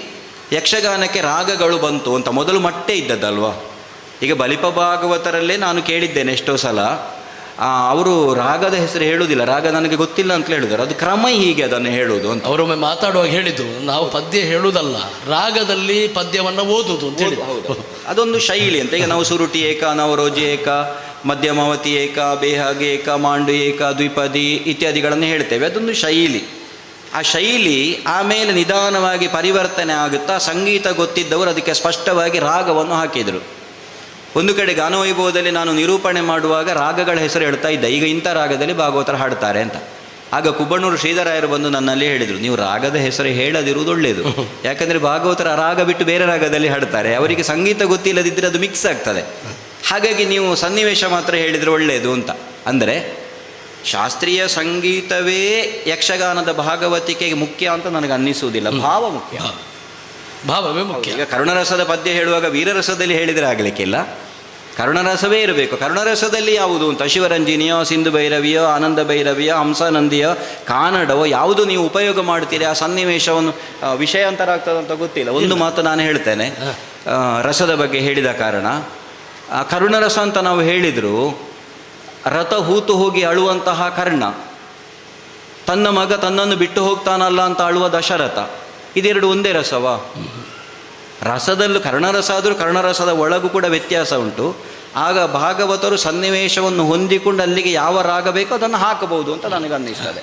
ಯಕ್ಷಗಾನಕ್ಕೆ ರಾಗಗಳು ಬಂತು ಅಂತ ಮೊದಲು ಮಟ್ಟೆ ಇದ್ದದ್ದಲ್ವ. ಈಗ ಬಲಿಪ ಭಾಗವತರಲ್ಲೇ ನಾನು ಕೇಳಿದ್ದೇನೆ ಎಷ್ಟೋ ಸಲ, ಅವರು ರಾಗದ ಹೆಸರು ಹೇಳುವುದಿಲ್ಲ, ರಾಗ ನನಗೆ ಗೊತ್ತಿಲ್ಲ ಅಂತ ಹೇಳಿದರು. ಅದು ಕ್ರಮ ಹೀಗೆ ಅದನ್ನು ಹೇಳುವುದು ಅಂತ ಅವರೊಮ್ಮೆ ಮಾತಾಡುವಾಗ ಹೇಳಿದ್ದು, ನಾವು ಪದ್ಯ ಹೇಳುವುದಲ್ಲ, ರಾಗದಲ್ಲಿ ಪದ್ಯವನ್ನು ಓದುವುದು ಅಂತ ಹೇಳಿ. ಹೌದು, ಅದೊಂದು ಶೈಲಿ ಅಂತ. ಈಗ ನಾವು ಸುರುಟಿ ಏಕ, ನವರೋಜಿ ಏಕ, ಮಧ್ಯಮಾವತಿ ಏಕ, ಬೇಹಾಗಿ ಏಕ, ಮಾಂಡು ಏಕ, ದ್ವಿಪದಿ ಇತ್ಯಾದಿಗಳನ್ನು ಹೇಳ್ತೇವೆ. ಅದೊಂದು ಶೈಲಿ. ಆ ಶೈಲಿ ಆಮೇಲೆ ನಿಧಾನವಾಗಿ ಪರಿವರ್ತನೆ ಆಗುತ್ತಾ ಸಂಗೀತ ಗೊತ್ತಿದ್ದವರು ಅದಕ್ಕೆ ಸ್ಪಷ್ಟವಾಗಿ ರಾಗವನ್ನು ಹಾಕಿದರು. ಒಂದು ಕಡೆ ಗಾನವೈಭವದಲ್ಲಿ ನಾನು ನಿರೂಪಣೆ ಮಾಡುವಾಗ ರಾಗಗಳ ಹೆಸರು ಹೇಳ್ತಾ ಇದ್ದೆ, ಈಗ ಇಂಥ ರಾಗದಲ್ಲಿ ಭಾಗವತರು ಹಾಡ್ತಾರೆ ಅಂತ. ಆಗ ಕುಬ್ಬಣ್ಣೂರು ಶ್ರೀಧರಾಯರು ಬಂದು ನನ್ನಲ್ಲಿ ಹೇಳಿದರು, ನೀವು ರಾಗದ ಹೆಸರು ಹೇಳದಿರುವುದು ಒಳ್ಳೆಯದು, ಯಾಕಂದರೆ ಭಾಗವತರ ರಾಗ ಬಿಟ್ಟು ಬೇರೆ ರಾಗದಲ್ಲಿ ಹಾಡ್ತಾರೆ, ಅವರಿಗೆ ಸಂಗೀತ ಗೊತ್ತಿಲ್ಲದಿದ್ದರೆ ಅದು ಮಿಕ್ಸ್ ಆಗ್ತದೆ. ಹಾಗಾಗಿ ನೀವು ಸನ್ನಿವೇಶ ಮಾತ್ರ ಹೇಳಿದರೆ ಒಳ್ಳೆಯದು ಅಂತ. ಅಂದರೆ ಶಾಸ್ತ್ರೀಯ ಸಂಗೀತವೇ ಯಕ್ಷಗಾನದ ಭಾಗವತಿಕೆಗೆ ಮುಖ್ಯ ಅಂತ ನನಗೆ ಅನ್ನಿಸುವುದಿಲ್ಲ, ಭಾವ ಮುಖ್ಯ, ಭಾವವೇ ಮುಖ್ಯ. ಈಗ ಕರುಣರಸದ ಪದ್ಯ ಹೇಳುವಾಗ ವೀರರಸದಲ್ಲಿ ಹೇಳಿದರೆ ಆಗಲಿಕ್ಕಿಲ್ಲ, ಕರುಣರಸವೇ ಇರಬೇಕು. ಕರುಣರಸದಲ್ಲಿ ಯಾವುದು ಅಂತ ಶಿವರಂಜಿನಿಯೋ, ಸಿಂಧು ಭೈರವಿಯೋ, ಆನಂದ ಭೈರವಿಯೋ, ಹಂಸಾನಂದಿಯೋ, ಕಾನಡವೋ ಯಾವುದು ನೀವು ಉಪಯೋಗ ಮಾಡ್ತೀರಿ, ಆ ಸನ್ನಿವೇಶವನ್ನು ವಿಷಯಾಂತರ ಆಗ್ತದೆ ಅಂತ ಗೊತ್ತಿಲ್ಲ. ಒಂದು ಮಾತು ನಾನು ಹೇಳ್ತೇನೆ, ರಸದ ಬಗ್ಗೆ ಹೇಳಿದ ಕಾರಣ, ಕರುಣರಸ ಅಂತ ನಾವು ಹೇಳಿದರು, ರಥ ಹೂತು ಹೋಗಿ ಅಳುವಂತಹ ಕರ್ಣ, ತನ್ನ ಮಗ ತನ್ನನ್ನು ಬಿಟ್ಟು ಹೋಗ್ತಾನಲ್ಲ ಅಂತ ಅಳುವ ದಶರಥ, ಇದೆರಡು ಒಂದೇ ರಸವಾ? ರಸದಲ್ಲೂ ಕರ್ಣರಸ ಆದರೂ ಕರ್ಣರಸದ ಒಳಗೂ ಕೂಡ ವ್ಯತ್ಯಾಸ ಉಂಟು. ಆಗ ಭಾಗವತರು ಸನ್ನಿವೇಶವನ್ನು ಹೊಂದಿಕೊಂಡು ಅಲ್ಲಿಗೆ ಯಾವ ರಾಗ ಬೇಕೋ ಅದನ್ನು ಹಾಕಬಹುದು ಅಂತ ನನಗೆ ಅನ್ನಿಸ್ತದೆ.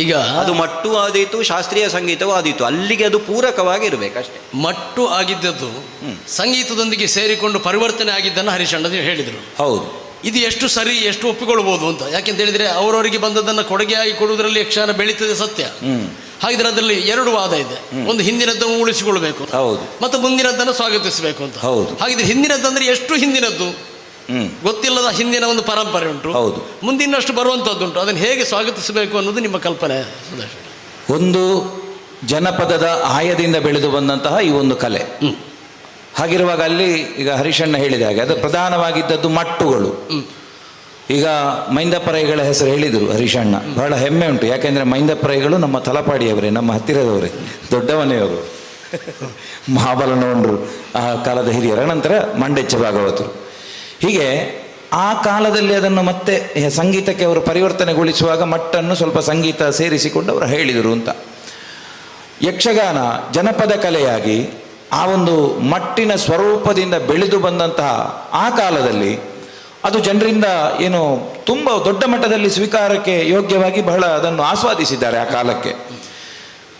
ಈಗ ಅದು ಮಟ್ಟು ಆದೀತು, ಶಾಸ್ತ್ರೀಯ ಸಂಗೀತವೂ ಆದೀತು, ಅಲ್ಲಿಗೆ ಅದು ಪೂರಕವಾಗಿ ಇರಬೇಕಷ್ಟೇ. ಮಟ್ಟು ಆಗಿದ್ದದ್ದು ಸಂಗೀತದೊಂದಿಗೆ ಸೇರಿಕೊಂಡು ಪರಿವರ್ತನೆ ಆಗಿದ್ದನ್ನು ಹರಿಶಣ್ಣ ಹೇಳಿದರು. ಹೌದು, ಇದು ಎಷ್ಟು ಸರಿ, ಎಷ್ಟು ಒಪ್ಪಿಕೊಳ್ಬೋದು ಅಂತ. ಯಾಕೆಂತ ಹೇಳಿದರೆ ಅವರವರಿಗೆ ಬಂದದ್ದನ್ನು ಕೊಡುಗೆಯಾಗಿ ಕೊಡುವುದರಲ್ಲಿ ಯಕ್ಷಗಾನ ಬೆಳೀತದೆ ಸತ್ಯ. ಹಾಗಿದ್ರೆ ಅದರಲ್ಲಿ ಎರಡು ವಾದ ಇದೆ. ಒಂದು ಹಿಂದಿನದ್ದನ್ನು ಉಳಿಸಿಕೊಳ್ಬೇಕು, ಹೌದು, ಮತ್ತು ಮುಂದಿನದ್ದನ್ನು ಸ್ವಾಗತಿಸಬೇಕು ಅಂತ. ಹೌದು. ಹಾಗಿದ್ರೆ ಹಿಂದಿನದ್ದಂದ್ರೆ ಎಷ್ಟು ಹಿಂದಿನದ್ದು ಗೊತ್ತಿಲ್ಲದ ಹಿಂದಿನ ಒಂದು ಪರಂಪರೆ ಉಂಟು, ಹೌದು, ಮುಂದಿನಷ್ಟು ಬರುವಂಥದ್ದುಂಟು. ಅದನ್ನು ಹೇಗೆ ಸ್ವಾಗತಿಸಬೇಕು ಅನ್ನೋದು ನಿಮ್ಮ ಕಲ್ಪನೆ. ಒಂದು ಜನಪದದ ಆಯದಿಂದ ಬೆಳೆದು ಬಂದಂತಹ ಈ ಒಂದು ಕಲೆ. ಹಾಗಿರುವಾಗ ಅಲ್ಲಿ ಈಗ ಹರಿಶಣ್ಣ ಹೇಳಿದ ಹಾಗೆ ಅದು ಪ್ರಧಾನವಾಗಿದ್ದದ್ದು ಮಟ್ಟುಗಳು. ಈಗ ಮೈಂದಪರೈಗಳ ಹೆಸರು ಹೇಳಿದರು ಹರಿಶಣ್ಣ, ಬಹಳ ಹೆಮ್ಮೆ ಉಂಟು. ಯಾಕೆಂದರೆ ಮೈಂದಪರೈಗಳು ನಮ್ಮ ತಲಪಾಡಿಯವರೇ, ನಮ್ಮ ಹತ್ತಿರದವರೇ, ದೊಡ್ಡ ಮನೆಯವರು, ಮಹಾಬಲನೋಂಡ್ರು ಆ ಕಾಲದ ಹಿರಿಯರ, ನಂತರ ಮಂಡೆಚ್ಚ ಭಾಗವತರು. ಹೀಗೆ ಆ ಕಾಲದಲ್ಲಿ ಅದನ್ನು ಮತ್ತೆ ಸಂಗೀತಕ್ಕೆ ಅವರು ಪರಿವರ್ತನೆಗೊಳಿಸುವಾಗ ಮಟ್ಟನ್ನು ಸ್ವಲ್ಪ ಸಂಗೀತ ಸೇರಿಸಿಕೊಂಡು ಅವರು ಹೇಳಿದರು ಅಂತ. ಯಕ್ಷಗಾನ ಜನಪದ ಕಲೆಯಾಗಿ ಆ ಒಂದು ಮಟ್ಟಿನ ಸ್ವರೂಪದಿಂದ ಬೆಳೆದು ಬಂದಂತಹ ಆ ಕಾಲದಲ್ಲಿ ಅದು ಜನರಿಂದ ಏನು ತುಂಬ ದೊಡ್ಡ ಮಟ್ಟದಲ್ಲಿ ಸ್ವೀಕಾರಕ್ಕೆ ಯೋಗ್ಯವಾಗಿ ಬಹಳ ಅದನ್ನು ಆಸ್ವಾದಿಸಿದ್ದಾರೆ. ಆ ಕಾಲಕ್ಕೆ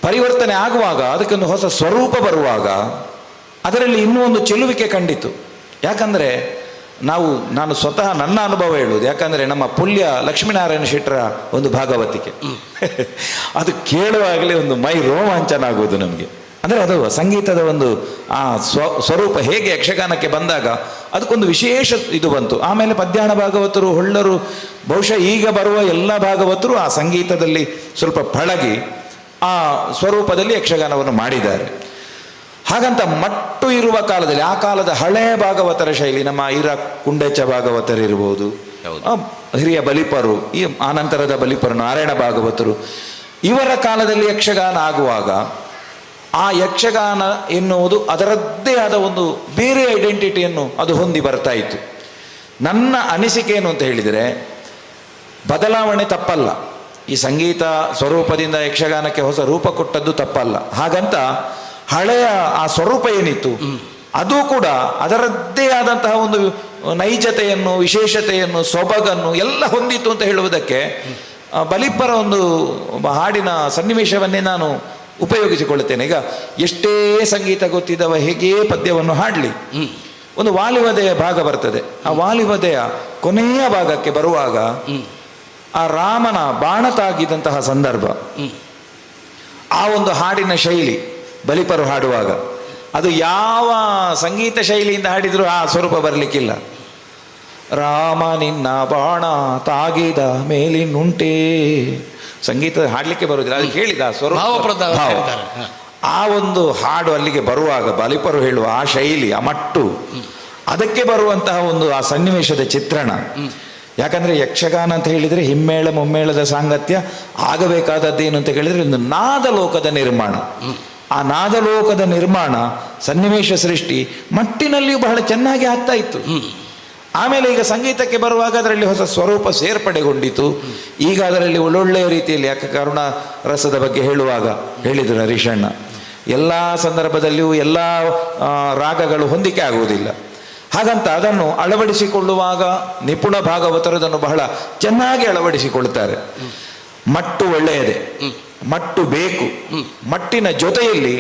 ಪರಿವರ್ತನೆ ಆಗುವಾಗ ಅದಕ್ಕೊಂದು ಹೊಸ ಸ್ವರೂಪ ಬರುವಾಗ ಅದರಲ್ಲಿ ಇನ್ನೂ ಒಂದು ಚೆಲುವಿಕೆ ಕಂಡಿತು. ಯಾಕಂದರೆ ನಾನು ಸ್ವತಃ ನನ್ನ ಅನುಭವ ಹೇಳುವುದು, ಯಾಕಂದರೆ ನಮ್ಮ ಪುಲ್ಯ ಲಕ್ಷ್ಮೀನಾರಾಯಣ ಶೆಟ್ಟರ ಒಂದು ಭಾಗವತಿಕೆ ಅದು ಕೇಳುವಾಗಲೇ ಒಂದು ಮೈ ರೋಮಾಂಚನ ಆಗುವುದು ನಮಗೆ. ಅಂದರೆ ಅದು ಸಂಗೀತದ ಒಂದು ಆ ಸ್ವರೂಪ ಹೇಗೆ ಯಕ್ಷಗಾನಕ್ಕೆ ಬಂದಾಗ ಅದಕ್ಕೊಂದು ವಿಶೇಷ ಇದು ಬಂತು. ಆಮೇಲೆ ಪದ್ಯಾಣ ಭಾಗವತರು, ಹೊಳ್ಳರು, ಬಹುಶಃ ಈಗ ಬರುವ ಎಲ್ಲ ಭಾಗವತರು ಆ ಸಂಗೀತದಲ್ಲಿ ಸ್ವಲ್ಪ ಪಳಗಿ ಆ ಸ್ವರೂಪದಲ್ಲಿ ಯಕ್ಷಗಾನವನ್ನು ಮಾಡಿದ್ದಾರೆ. ಹಾಗಂತ ಮಟ್ಟು ಇರುವ ಕಾಲದಲ್ಲಿ ಆ ಕಾಲದ ಹಳೆಯ ಭಾಗವತರ ಶೈಲಿ, ನಮ್ಮ ಕುಂಡೆಚ್ಚ ಭಾಗವತರಿರ್ಬೋದು, ಹಿರಿಯ ಬಲಿಪರು, ಈ ಆನಂತರದ ಬಲಿಪರು ನಾರಾಯಣ ಭಾಗವತರು, ಇವರ ಕಾಲದಲ್ಲಿ ಯಕ್ಷಗಾನ ಆಗುವಾಗ ಆ ಯಕ್ಷಗಾನ ಎನ್ನುವುದು ಅದರದ್ದೇ ಆದ ಒಂದು ಬೇರೆ ಐಡೆಂಟಿಟಿಯನ್ನು ಅದು ಹೊಂದಿ ಬರ್ತಾ ಇತ್ತು. ನನ್ನ ಅನಿಸಿಕೆ ಏನು ಅಂತ ಹೇಳಿದರೆ, ಬದಲಾವಣೆ ತಪ್ಪಲ್ಲ. ಈ ಸಂಗೀತ ಸ್ವರೂಪದಿಂದ ಯಕ್ಷಗಾನಕ್ಕೆ ಹೊಸ ರೂಪ ಕೊಟ್ಟದ್ದು ತಪ್ಪಲ್ಲ. ಹಾಗಂತ ಹಳೆಯ ಆ ಸ್ವರೂಪ ಏನಿತ್ತು ಅದು ಕೂಡ ಅದರದ್ದೇ ಆದಂತಹ ಒಂದು ನೈಜತೆಯನ್ನು, ವಿಶೇಷತೆಯನ್ನು, ಸೊಬಗನ್ನು ಎಲ್ಲ ಹೊಂದಿತ್ತು ಅಂತ ಹೇಳುವುದಕ್ಕೆ ಬಲಿಪರ ಒಂದು ಹಾಡಿನ ಸನ್ನಿವೇಶವನ್ನೇ ನಾನು ಉಪಯೋಗಿಸಿಕೊಳ್ಳುತ್ತೇನೆ. ಈಗ ಎಷ್ಟೇ ಸಂಗೀತ ಗೊತ್ತಿದ್ದವ ಹೇಗೇ ಪದ್ಯವನ್ನು ಹಾಡಲಿ, ಒಂದು ವಾಲಿವದೆಯ ಭಾಗ ಬರ್ತದೆ. ಆ ವಾಲಿವದೆಯ ಕೊನೆಯ ಭಾಗಕ್ಕೆ ಬರುವಾಗ ಆ ರಾಮನ ಬಾಣ ತಾಗಿದಂತಹ ಸಂದರ್ಭ, ಆ ಒಂದು ಹಾಡಿನ ಶೈಲಿ ಬಲಿಪರು ಹಾಡುವಾಗ ಅದು ಯಾವ ಸಂಗೀತ ಶೈಲಿಯಿಂದ ಹಾಡಿದರೂ ಆ ಸ್ವರೂಪ ಬರಲಿಕ್ಕಿಲ್ಲ. ರಾಮ ನಿನ್ನ ಬಾಣ ತಾಗಿದ ಮೇಲಿನುಂಟೇ, ಸಂಗೀತ ಹಾಡಲಿಕ್ಕೆ ಬರುವುದಿಲ್ಲ, ಅದು ಹೇಳಿದ ಸ್ವರೂಪ, ಆ ಒಂದು ಹಾಡು ಅಲ್ಲಿಗೆ ಬರುವಾಗ ಬಲಿಪರು ಹೇಳುವ ಆ ಶೈಲಿ, ಆ ಮಟ್ಟು, ಅದಕ್ಕೆ ಬರುವಂತಹ ಒಂದು ಆ ಸನ್ನಿವೇಶದ ಚಿತ್ರಣ. ಯಾಕಂದ್ರೆ ಯಕ್ಷಗಾನ ಅಂತ ಹೇಳಿದರೆ ಹಿಮ್ಮೇಳ ಮುಮ್ಮೇಳದ ಸಾಂಗತ್ಯ ಆಗಬೇಕಾದದ್ದೇನು ಅಂತ ಹೇಳಿದ್ರೆ ಒಂದು ನಾದಲೋಕದ ನಿರ್ಮಾಣ. ಆ ನಾದಲೋಕದ ನಿರ್ಮಾಣ, ಸನ್ನಿವೇಶ ಸೃಷ್ಟಿ ಮಟ್ಟಿನಲ್ಲಿಯೂ ಬಹಳ ಚೆನ್ನಾಗಿ ಆಗ್ತಾ ಇತ್ತು. ಆಮೇಲೆ ಈಗ ಸಂಗೀತಕ್ಕೆ ಬರುವಾಗ ಅದರಲ್ಲಿ ಹೊಸ ಸ್ವರೂಪ ಸೇರ್ಪಡೆಗೊಂಡಿತು. ಈಗ ಅದರಲ್ಲಿ ಒಳ್ಳೊಳ್ಳೆಯ ರೀತಿಯಲ್ಲಿ, ಯಾಕೆ ಕರುಣ ರಸದ ಬಗ್ಗೆ ಹೇಳುವಾಗ ಹೇಳಿದರು ಹರೀಶಣ್ಣ, ಎಲ್ಲ ಸಂದರ್ಭದಲ್ಲಿಯೂ ಎಲ್ಲ ರಾಗಗಳು ಹೊಂದಿಕೆ ಆಗುವುದಿಲ್ಲ. ಹಾಗಂತ ಅದನ್ನು ಅಳವಡಿಸಿಕೊಳ್ಳುವಾಗ ನಿಪುಣ ಭಾಗವತರು ಅದನ್ನು ಬಹಳ ಚೆನ್ನಾಗಿ ಅಳವಡಿಸಿಕೊಳ್ಳುತ್ತಾರೆ. ಮಟ್ಟು ಒಳ್ಳೆಯದೇ, ಮಟ್ಟು ಬೇಕು. ಮಟ್ಟಿನ ಜೊತೆಯಲ್ಲಿ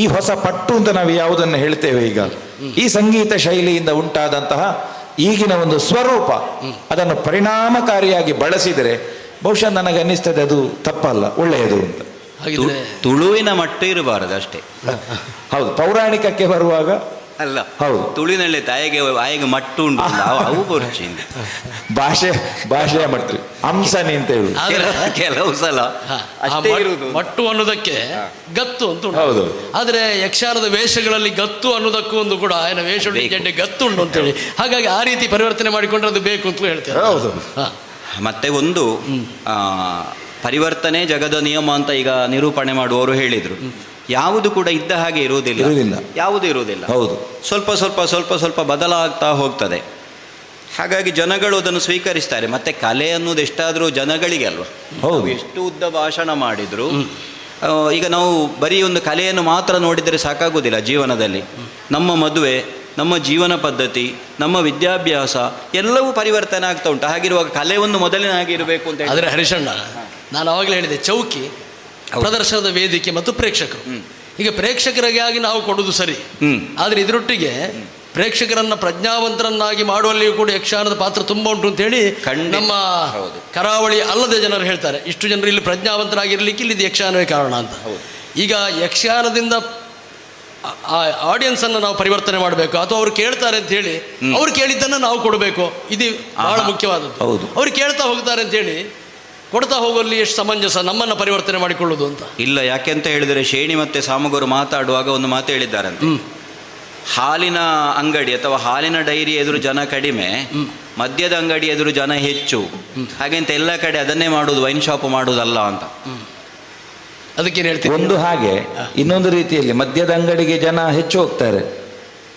ಈ ಹೊಸ ಪಟ್ಟು ಅಂತ ನಾವು ಯಾವುದನ್ನು ಹೇಳ್ತೇವೆ ಈಗ, ಈ ಸಂಗೀತ ಶೈಲಿಯಿಂದ ಉಂಟಾದಂತಹ ಈಗಿನ ಒಂದು ಸ್ವರೂಪ, ಅದನ್ನು ಪರಿಣಾಮಕಾರಿಯಾಗಿ ಬಳಸಿದರೆ ಬಹುಶಃ ನನಗೆ ಅನ್ನಿಸ್ತದೆ ಅದು ತಪ್ಪಲ್ಲ, ಒಳ್ಳೆಯದು ಅಂತ. ತುಳುವಿನ ಮಟ್ಟು ಇರಬಾರದು ಅಷ್ಟೇ. ಹೌದು, ಪೌರಾಣಿಕಕ್ಕೆ ಬರುವಾಗ ಅಲ್ಲ, ಹೌದು, ತುಳುವಿನಲ್ಲಿ ಆಯಿಗೆ ಮಟ್ಟು ಉಂಟು, ಅವು ಕೊರ್ಚಿಂದ ಭಾಷೆಯ ಮಟ್ಟು ಅಂಸನಿ ಅಂತ ಹೇಳುದು. ಕೆಲವು ಸಲ ಮಟ್ಟು ಅನ್ನೋದಕ್ಕೆ ಗತ್ತು ಅಂತ ಉಂಟು. ಹೌದು. ಆದ್ರೆ ಯಕ್ಷಗಾನದ ವೇಷಗಳಲ್ಲಿ ಗತ್ತು ಅನ್ನೋದಕ್ಕೂ ಒಂದು ಕೂಡ ಏನ ವೇಷ ಗತ್ತು ಉಂಟು ಅಂತೇಳಿ, ಹಾಗಾಗಿ ಆ ರೀತಿ ಪರಿವರ್ತನೆ ಮಾಡಿಕೊಂಡ್ರೆ ಅದು ಬೇಕು ಅಂತ ಹೇಳ್ತೇವೆ. ಹೌದು. ಮತ್ತೆ ಒಂದು ಪರಿವರ್ತನೆ ಜಗದ ನಿಯಮ ಅಂತ ಈಗ ನಿರೂಪಣೆ ಮಾಡುವವರು ಹೇಳಿದ್ರು. ಯಾವುದು ಕೂಡ ಇದ್ದ ಹಾಗೆ ಇರುವುದಿಲ್ಲ, ಯಾವುದು ಇರುವುದಿಲ್ಲ. ಹೌದು, ಸ್ವಲ್ಪ ಸ್ವಲ್ಪ ಸ್ವಲ್ಪ ಸ್ವಲ್ಪ ಬದಲಾಗ್ತಾ ಹೋಗ್ತದೆ. ಹಾಗಾಗಿ ಜನಗಳು ಅದನ್ನು ಸ್ವೀಕರಿಸ್ತಾರೆ. ಮತ್ತೆ ಕಲೆ ಅನ್ನೋದು ಎಷ್ಟಾದರೂ ಜನಗಳಿಗೆ ಅಲ್ವಾ. ಹೌದು, ಎಷ್ಟು ಉದ್ದ ಭಾಷಣ ಮಾಡಿದ್ರು ಈಗ ನಾವು ಬರೀ ಒಂದು ಕಲೆಯನ್ನು ಮಾತ್ರ ನೋಡಿದರೆ ಸಾಕಾಗುವುದಿಲ್ಲ. ಜೀವನದಲ್ಲಿ ನಮ್ಮ ಮದುವೆ, ನಮ್ಮ ಜೀವನ ಪದ್ಧತಿ, ನಮ್ಮ ವಿದ್ಯಾಭ್ಯಾಸ ಎಲ್ಲವೂ ಪರಿವರ್ತನೆ ಆಗ್ತಾ ಉಂಟು. ಹಾಗಿರುವಾಗ ಕಲೆ ಒಂದು ಮೊದಲಿನ ಹಾಗೆ ಇರಬೇಕು ಅಂತ ಹೇಳಿ. ಆದರೆ ಹರಿಶಣ್ಣ, ನಾನು ಆವಾಗಲೇ ಹೇಳಿದೆ, ಚೌಕಿ, ಪ್ರದರ್ಶನದ ವೇದಿಕೆ ಮತ್ತು ಪ್ರೇಕ್ಷಕರು. ಈಗ ಪ್ರೇಕ್ಷಕರಿಗಾಗಿ ನಾವು ಕೊಡುವುದು ಸರಿ, ಆದರೆ ಇದರೊಟ್ಟಿಗೆ ಪ್ರೇಕ್ಷಕರನ್ನ ಪ್ರಜ್ಞಾವಂತರನ್ನಾಗಿ ಮಾಡುವಲ್ಲಿಯೂ ಕೂಡ ಯಕ್ಷಗಾನದ ಪಾತ್ರ ತುಂಬ ಉಂಟು ಅಂತೇಳಿ ನಮ್ಮ ಕರಾವಳಿ ಅಲ್ಲದ ಜನರು ಹೇಳ್ತಾರೆ. ಇಷ್ಟು ಜನರು ಇಲ್ಲಿ ಪ್ರಜ್ಞಾವಂತರಾಗಿರ್ಲಿಕ್ಕೆ ಇಲ್ಲಿ ಯಕ್ಷಗಾನವೇ ಕಾರಣ ಅಂತ. ಈಗ ಯಕ್ಷಗಾನದಿಂದ ಆಡಿಯನ್ಸ್ ಅನ್ನು ನಾವು ಪರಿವರ್ತನೆ ಮಾಡಬೇಕು, ಅಥವಾ ಅವ್ರು ಕೇಳ್ತಾರೆ ಅಂತ ಹೇಳಿ ಅವ್ರು ಕೇಳಿದ್ದನ್ನು ನಾವು ಕೊಡಬೇಕು. ಇದು ಬಹಳ ಮುಖ್ಯವಾದದ್ದು. ಅವ್ರು ಕೇಳ್ತಾ ಹೋಗ್ತಾರೆ ಅಂತ ಹೇಳಿ ಕೊಡ್ತಾ ಹೋಗೋಲ್ಲಿ ಎಷ್ಟು ಸಮಂಜಸ ನಮ್ಮನ್ನು ಪರಿವರ್ತನೆ ಮಾಡಿಕೊಳ್ಳೋದು ಅಂತ ಇಲ್ಲ. ಯಾಕೆಂತ ಹೇಳಿದರೆ ಶೇಣಿ ಮತ್ತೆ ಸಾಮಗರು ಮಾತಾಡುವಾಗ ಒಂದು ಮಾತು ಹೇಳಿದ್ದಾರಂತೆ, ಹಾಲಿನ ಅಂಗಡಿ ಅಥವಾ ಹಾಲಿನ ಡೈರಿ ಎದುರು ಜನ ಕಡಿಮೆ, ಮದ್ಯದ ಅಂಗಡಿ ಎದುರು ಜನ ಹೆಚ್ಚು. ಹಾಗೆಂತ ಎಲ್ಲ ಕಡೆ ಅದನ್ನೇ ಮಾಡುವುದು, ವೈನ್ ಶಾಪ್ ಮಾಡುವುದಲ್ಲ ಅಂತ. ಅದಕ್ಕೇನು ಹೇಳ್ತೀವಿ? ಒಂದು ಹಾಗೆ, ಇನ್ನೊಂದು ರೀತಿಯಲ್ಲಿ ಮದ್ಯದ ಅಂಗಡಿಗೆ ಜನ ಹೆಚ್ಚು ಹೋಗ್ತಾರೆ,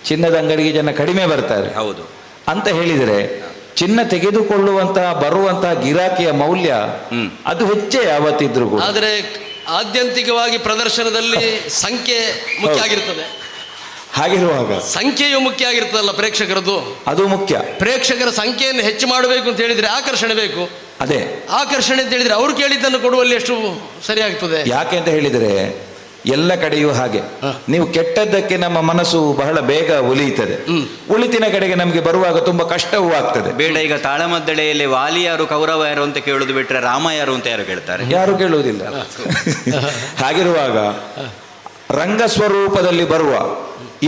ಚಿನ್ನದ ಅಂಗಡಿಗೆ ಜನ ಕಡಿಮೆ ಬರ್ತಾರೆ. ಹೌದು ಅಂತ ಹೇಳಿದರೆ ಚಿನ್ನ ತೆಗೆದುಕೊಳ್ಳುವಂತಹ ಬರುವಂತಹ ಗಿರಾಕಿಯ ಮೌಲ್ಯ ಅದು ಹೆಚ್ಚೇ ಯಾವತ್ತಿದ್ರು ಕೂಡ. ಆದರೆ ಆದ್ಯಂತಿಕವಾಗಿ ಪ್ರದರ್ಶನದಲ್ಲಿ ಸಂಖ್ಯೆ ಮುಖ್ಯ ಆಗಿರ್ತದೆ. ಹಾಗಿರುವಾಗ ಸಂಖ್ಯೆಯು ಮುಖ್ಯ ಆಗಿರ್ತದಲ್ಲ ಪ್ರೇಕ್ಷಕರದ್ದು, ಅದು ಮುಖ್ಯ. ಪ್ರೇಕ್ಷಕರ ಸಂಖ್ಯೆಯನ್ನು ಹೆಚ್ಚು ಮಾಡಬೇಕು ಅಂತ ಹೇಳಿದ್ರೆ ಆಕರ್ಷಣೆ ಬೇಕು. ಅದೇ ಆಕರ್ಷಣೆ ಅಂತ ಹೇಳಿದ್ರೆ ಅವ್ರು ಕೇಳಿದ್ದನ್ನು ಕೊಡುವಲ್ಲಿ ಎಷ್ಟು ಸರಿಯಾಗ್ತದೆ. ಯಾಕೆ ಅಂತ ಹೇಳಿದರೆ ಎಲ್ಲ ಕಡೆಯೂ ಹಾಗೆ, ನೀವು ಕೆಟ್ಟದ್ದಕ್ಕೆ ನಮ್ಮ ಮನಸ್ಸು ಬಹಳ ಬೇಗ ಒಲಿಯುತ್ತದೆ, ಒಳಿತಿನ ಕಡೆಗೆ ನಮಗೆ ಬರುವಾಗ ತುಂಬಾ ಕಷ್ಟವೂ ಆಗ್ತದೆ. ಬೇಡ, ಈಗ ತಾಳಮದ್ದಳೆಯಲ್ಲಿ ವಾಲಿ ಯಾರು ಕೌರವ ಯಾರು ಅಂತ ಕೇಳುದು ಬಿಟ್ರೆ ರಾಮ ಯಾರು ಅಂತ ಯಾರು ಕೇಳ್ತಾರೆ? ಯಾರು ಕೇಳುವುದಿಲ್ಲ. ಹಾಗಿರುವಾಗ ರಂಗಸ್ವರೂಪದಲ್ಲಿ ಬರುವ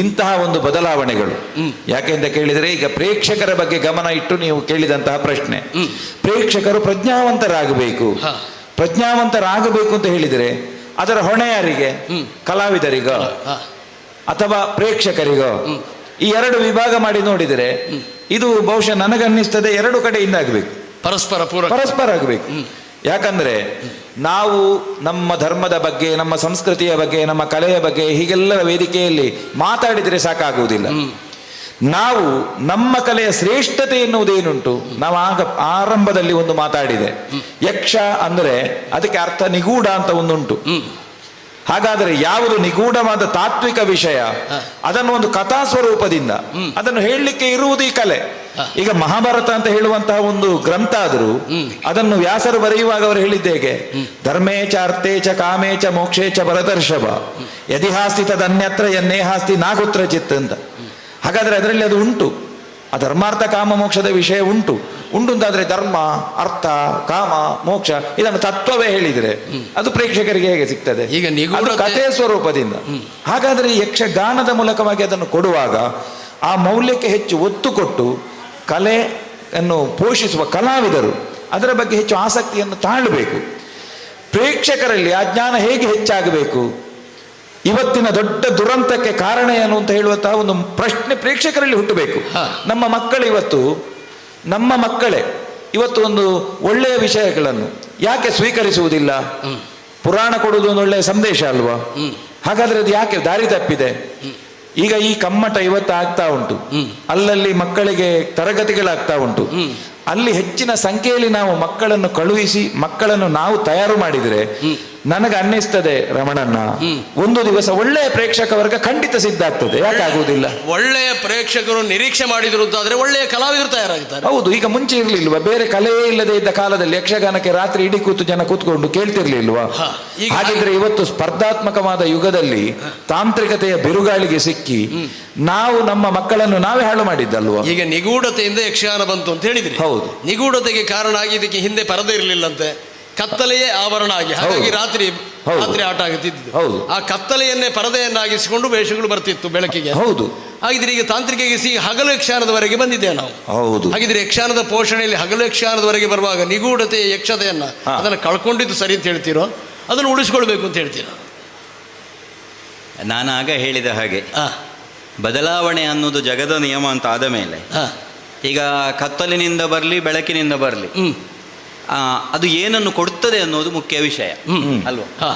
ಇಂತಹ ಒಂದು ಬದಲಾವಣೆಗಳು ಯಾಕೆ ಅಂತ ಕೇಳಿದರೆ, ಈಗ ಪ್ರೇಕ್ಷಕರ ಬಗ್ಗೆ ಗಮನ ಇಟ್ಟು ನೀವು ಕೇಳಿದಂತಹ ಪ್ರಶ್ನೆ, ಪ್ರೇಕ್ಷಕರು ಪ್ರಜ್ಞಾವಂತರಾಗಬೇಕು. ಪ್ರಜ್ಞಾವಂತರಾಗಬೇಕು ಅಂತ ಹೇಳಿದರೆ ಅದರ ಹೊಣೆ ಯಾರಿಗೆ? ಕಲಾವಿದರಿಗೋ ಅಥವಾ ಪ್ರೇಕ್ಷಕರಿಗೋ? ಈ ಎರಡು ವಿಭಾಗ ಮಾಡಿ ನೋಡಿದರೆ ಇದು ಬಹುಶಃ ನನಗನ್ನಿಸ್ತದೆ ಎರಡು ಕಡೆಯಿಂದ ಆಗಬೇಕು, ಪರಸ್ಪರ ಆಗಬೇಕು. ಯಾಕಂದ್ರೆ ನಾವು ನಮ್ಮ ಧರ್ಮದ ಬಗ್ಗೆ, ನಮ್ಮ ಸಂಸ್ಕೃತಿಯ ಬಗ್ಗೆ, ನಮ್ಮ ಕಲೆಯ ಬಗ್ಗೆ ಹೀಗೆಲ್ಲ ವೇದಿಕೆಯಲ್ಲಿ ಮಾತಾಡಿದರೆ ಸಾಕಾಗುವುದಿಲ್ಲ. ನಾವು ನಮ್ಮ ಕಲೆಯ ಶ್ರೇಷ್ಠತೆ ಎನ್ನುವುದೇನುಂಟು, ನಾವು ಆರಂಭದಲ್ಲಿ ಒಂದು ಮಾತಾಡಿದೆ, ಯಕ್ಷ ಅಂದ್ರೆ ಅದಕ್ಕೆ ಅರ್ಥ ನಿಗೂಢ ಅಂತ ಒಂದುಂಟು. ಹಾಗಾದರೆ ಯಾವುದು ನಿಗೂಢವಾದ ತಾತ್ವಿಕ ವಿಷಯ ಅದನ್ನು ಒಂದು ಕಥಾ ಸ್ವರೂಪದಿಂದ ಅದನ್ನು ಹೇಳಲಿಕ್ಕೆ ಇರುವುದು ಈ ಕಲೆ. ಈಗ ಮಹಾಭಾರತ ಅಂತ ಹೇಳುವಂತಹ ಒಂದು ಗ್ರಂಥ ಆದರೂ ಅದನ್ನು ವ್ಯಾಸರು ಬರೆಯುವಾಗ ಅವರು ಹೇಳಿದ್ದೇಗೆ, ಧರ್ಮೇಚ ಅರ್ಥೇಚ ಕಾಮೇಚ ಮೋಕ್ಷೇಚ ಭರತರ್ಷಭ ಯದಿಹಾಸ್ತಿ ತದನ್ಯತ್ರ ಯನ್ನೇಹಾಸ್ತಿ ನಾಗುತ್ರಚಿತ್ ಅಂತ. ಹಾಗಾದ್ರೆ ಅದರಲ್ಲಿ ಅದು ಉಂಟು, ಆ ಧರ್ಮಾರ್ಥ ಕಾಮ ಮೋಕ್ಷದ ವಿಷಯ ಉಂಟು ಅಂತಾದ್ರೆ ಧರ್ಮ ಅರ್ಥ ಕಾಮ ಮೋಕ್ಷ ಇದನ್ನು ತತ್ವವೇ ಹೇಳಿದ್ರೆ ಅದು ಪ್ರೇಕ್ಷಕರಿಗೆ ಹೇಗೆ ಸಿಗ್ತದೆ? ಈಗ ಕಥೆಯ ಸ್ವರೂಪದಿಂದ. ಹಾಗಾದ್ರೆ ಯಕ್ಷಗಾನದ ಮೂಲಕವಾಗಿ ಅದನ್ನು ಕೊಡುವಾಗ ಆ ಮೌಲ್ಯಕ್ಕೆ ಹೆಚ್ಚು ಒತ್ತು ಕೊಟ್ಟು ಕಲೆಯನ್ನು ಪೋಷಿಸುವ ಕಲಾವಿದರು ಅದರ ಬಗ್ಗೆ ಹೆಚ್ಚು ಆಸಕ್ತಿಯನ್ನು ತಾಳಬೇಕು. ಪ್ರೇಕ್ಷಕರಲ್ಲಿ ಆ ಜ್ಞಾನ ಹೇಗೆ ಹೆಚ್ಚಾಗಬೇಕು, ಇವತ್ತಿನ ದೊಡ್ಡ ದುರಂತಕ್ಕೆ ಕಾರಣ ಏನು ಅಂತ ಹೇಳುವಂತಹ ಒಂದು ಪ್ರಶ್ನೆ ಪ್ರೇಕ್ಷಕರಲ್ಲಿ ಹುಟ್ಟಬೇಕು. ನಮ್ಮ ಮಕ್ಕಳೇ ಇವತ್ತು ಒಂದು ಒಳ್ಳೆಯ ವಿಷಯಗಳನ್ನು ಯಾಕೆ ಸ್ವೀಕರಿಸುವುದಿಲ್ಲ? ಪುರಾಣ ಕೊಡುವುದು ಒಂದು ಒಳ್ಳೆಯ ಸಂದೇಶ ಅಲ್ವಾ? ಹಾಗಾದ್ರೆ ಅದು ಯಾಕೆ ದಾರಿ ತಪ್ಪಿದೆ? ಈಗ ಈ ಕಮ್ಮಟ ಇವತ್ತು ಆಗ್ತಾ ಉಂಟು, ಅಲ್ಲಲ್ಲಿ ಮಕ್ಕಳಿಗೆ ತರಗತಿಗಳಾಗ್ತಾ ಉಂಟು. ಅಲ್ಲಿ ಹೆಚ್ಚಿನ ಸಂಖ್ಯೆಯಲ್ಲಿ ನಾವು ಮಕ್ಕಳನ್ನು ಕಳುಹಿಸಿ ಮಕ್ಕಳನ್ನು ನಾವು ತಯಾರು ಮಾಡಿದರೆ ನನಗೆ ಅನ್ನಿಸ್ತದೆ ರಮಣಣ್ಣ, ಒಂದು ದಿವಸ ಒಳ್ಳೆಯ ಪ್ರೇಕ್ಷಕ ವರ್ಗ ಖಂಡಿತ ಸಿದ್ಧ ಆಗ್ತದೆ. ಯಾಕಾಗುವುದಿಲ್ಲ? ಒಳ್ಳೆಯ ಪ್ರೇಕ್ಷಕರು ನಿರೀಕ್ಷೆ ಮಾಡಿದ್ರು ಅಂತಾದ್ರೆ ಒಳ್ಳೆಯ ಕಲಾವಿದರು ತಯಾರಾಗ್ತಾರೆ. ಹೌದು, ಈಗ ಮುಂಚೆ ಇರ್ಲಿಲ್ವಾ? ಬೇರೆ ಕಲೆಯೇ ಇಲ್ಲದೆ ಇದ್ದ ಕಾಲದಲ್ಲಿ ಯಕ್ಷಗಾನಕ್ಕೆ ರಾತ್ರಿ ಇಡೀ ಕೂತು ಜನ ಕೂತ್ಕೊಂಡು ಕೇಳ್ತಿರ್ಲಿಲ್ವಾ? ಹಾಗಿದ್ರೆ ಇವತ್ತು ಸ್ಪರ್ಧಾತ್ಮಕವಾದ ಯುಗದಲ್ಲಿ ತಾಂತ್ರಿಕತೆಯ ಬಿರುಗಾಳಿಗೆ ಸಿಕ್ಕಿ ನಾವು ನಮ್ಮ ಮಕ್ಕಳನ್ನು ನಾವೇ ಹಾಳು ಮಾಡಿದ್ದಲ್ವಾ? ಈಗ ನಿಗೂಢತೆಯಿಂದ ಯಕ್ಷಗಾನ ಬಂತು ಅಂತ ಹೇಳಿದ್ರಿ. ಹೌದು, ನಿಗೂಢತೆಗೆ ಕಾರಣ ಆಗಿ ಇದಕ್ಕೆ ಹಿಂದೆ ಪರದೆ ಇರಲಿಲ್ಲಂತೆ, ಕತ್ತಲೆಯೇ ಆವರಣ ಆಗಿ, ಹಾಗಾಗಿ ರಾತ್ರಿ ಆಟ ಆಗುತ್ತಿದ್ದು. ಆ ಕತ್ತಲೆಯನ್ನೇ ಪರದೆಯನ್ನಾಗಿಸಿಕೊಂಡು ವೇಷಗಳು ಬರ್ತಿತ್ತು ಬೆಳಕಿಗೆ. ಹೌದು. ಹಾಗಿದ್ರೆ ಈಗ ತಾಂತ್ರಿಕೆಗೆ ಹಗಲು ಯಕ್ಷಗಾನದವರೆಗೆ ಬಂದಿದ್ದೇವೆ ನಾವು. ಹೌದು. ಹಾಗಿದ್ರೆ ಯಕ್ಷಗಾನದ ಪೋಷಣೆಯಲ್ಲಿ ಹಗಲು ಯಕ್ಷಗಾನದವರೆಗೆ ಬರುವಾಗ ನಿಗೂಢತೆಯ ಯಕ್ಷತೆಯನ್ನ ಅದನ್ನು ಕಳ್ಕೊಂಡಿದ್ದು ಸರಿ ಅಂತ ಹೇಳ್ತೀರೋ, ಅದನ್ನು ಉಳಿಸ್ಕೊಳ್ಬೇಕು ಅಂತ ಹೇಳ್ತೀರೋ? ನಾನು ಆಗ ಹೇಳಿದ ಹಾಗೆ ಬದಲಾವಣೆ ಅನ್ನೋದು ಜಗದ ನಿಯಮ ಅಂತ ಆದ ಮೇಲೆ ಈಗ ಕತ್ತಲಿನಿಂದ ಬರಲಿ ಬೆಳಕಿನಿಂದ ಬರಲಿ ಅದು ಏನನ್ನು ಕೊಡ್ತದೆ ಅನ್ನೋದು ಮುಖ್ಯ ವಿಷಯ ಅಲ್ವಾ?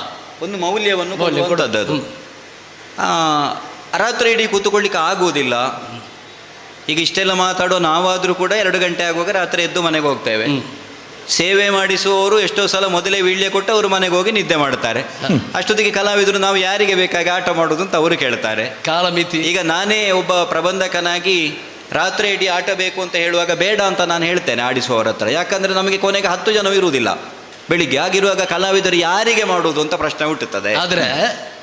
ಒಂದು ಮೌಲ್ಯವನ್ನು ಕೊಡುವಂಥದ್ದು. ರಾತ್ರಿ ಇಡೀ ಕೂತ್ಕೊಳ್ಳಿಕ್ಕೆ ಆಗುವುದಿಲ್ಲ. ಈಗ ಇಷ್ಟೆಲ್ಲ ಮಾತಾಡೋ ನಾವಾದರೂ ಕೂಡ 2 ಗಂಟೆ ಆಗುವಾಗ ರಾತ್ರಿ ಎದ್ದು ಮನೆಗೆ ಹೋಗ್ತೇವೆ. ಸೇವೆ ಮಾಡಿಸುವವರು ಎಷ್ಟೋ ಸಲ ಮೊದಲೇ ವೀಳ್ಯ ಕೊಟ್ಟು ಅವರು ಮನೆಗೆ ಹೋಗಿ ನಿದ್ದೆ ಮಾಡ್ತಾರೆ. ಅಷ್ಟೊತ್ತಿಗೆ ಕಲಾವಿದರು ನಾವು ಯಾರಿಗೆ ಬೇಕಾಗಿ ಆಟ ಮಾಡೋದು ಅಂತ ಅವರು ಕೇಳ್ತಾರೆ. ಕಾಲಮಿತಿ. ಈಗ ನಾನೇ ಒಬ್ಬ ಪ್ರಬಂಧಕನಾಗಿ ರಾತ್ರಿ ಇಡೀ ಆಟ ಬೇಕು ಅಂತ ಹೇಳುವಾಗ ಬೇಡ ಅಂತ ನಾನು ಹೇಳ್ತೇನೆ ಆಡಿಸುವವರ ಹತ್ರ. ಯಾಕಂದರೆ ನಮಗೆ ಕೊನೆಗೆ 10 ಜನ ಇರುವುದಿಲ್ಲ ಬೆಳಿಗ್ಗೆ. ಆಗಿರುವಾಗ ಕಲಾವಿದರು ಯಾರಿಗೆ ಮಾಡುವುದು ಅಂತ ಪ್ರಶ್ನೆ ಹುಟ್ಟುತ್ತದೆ. ಆದರೆ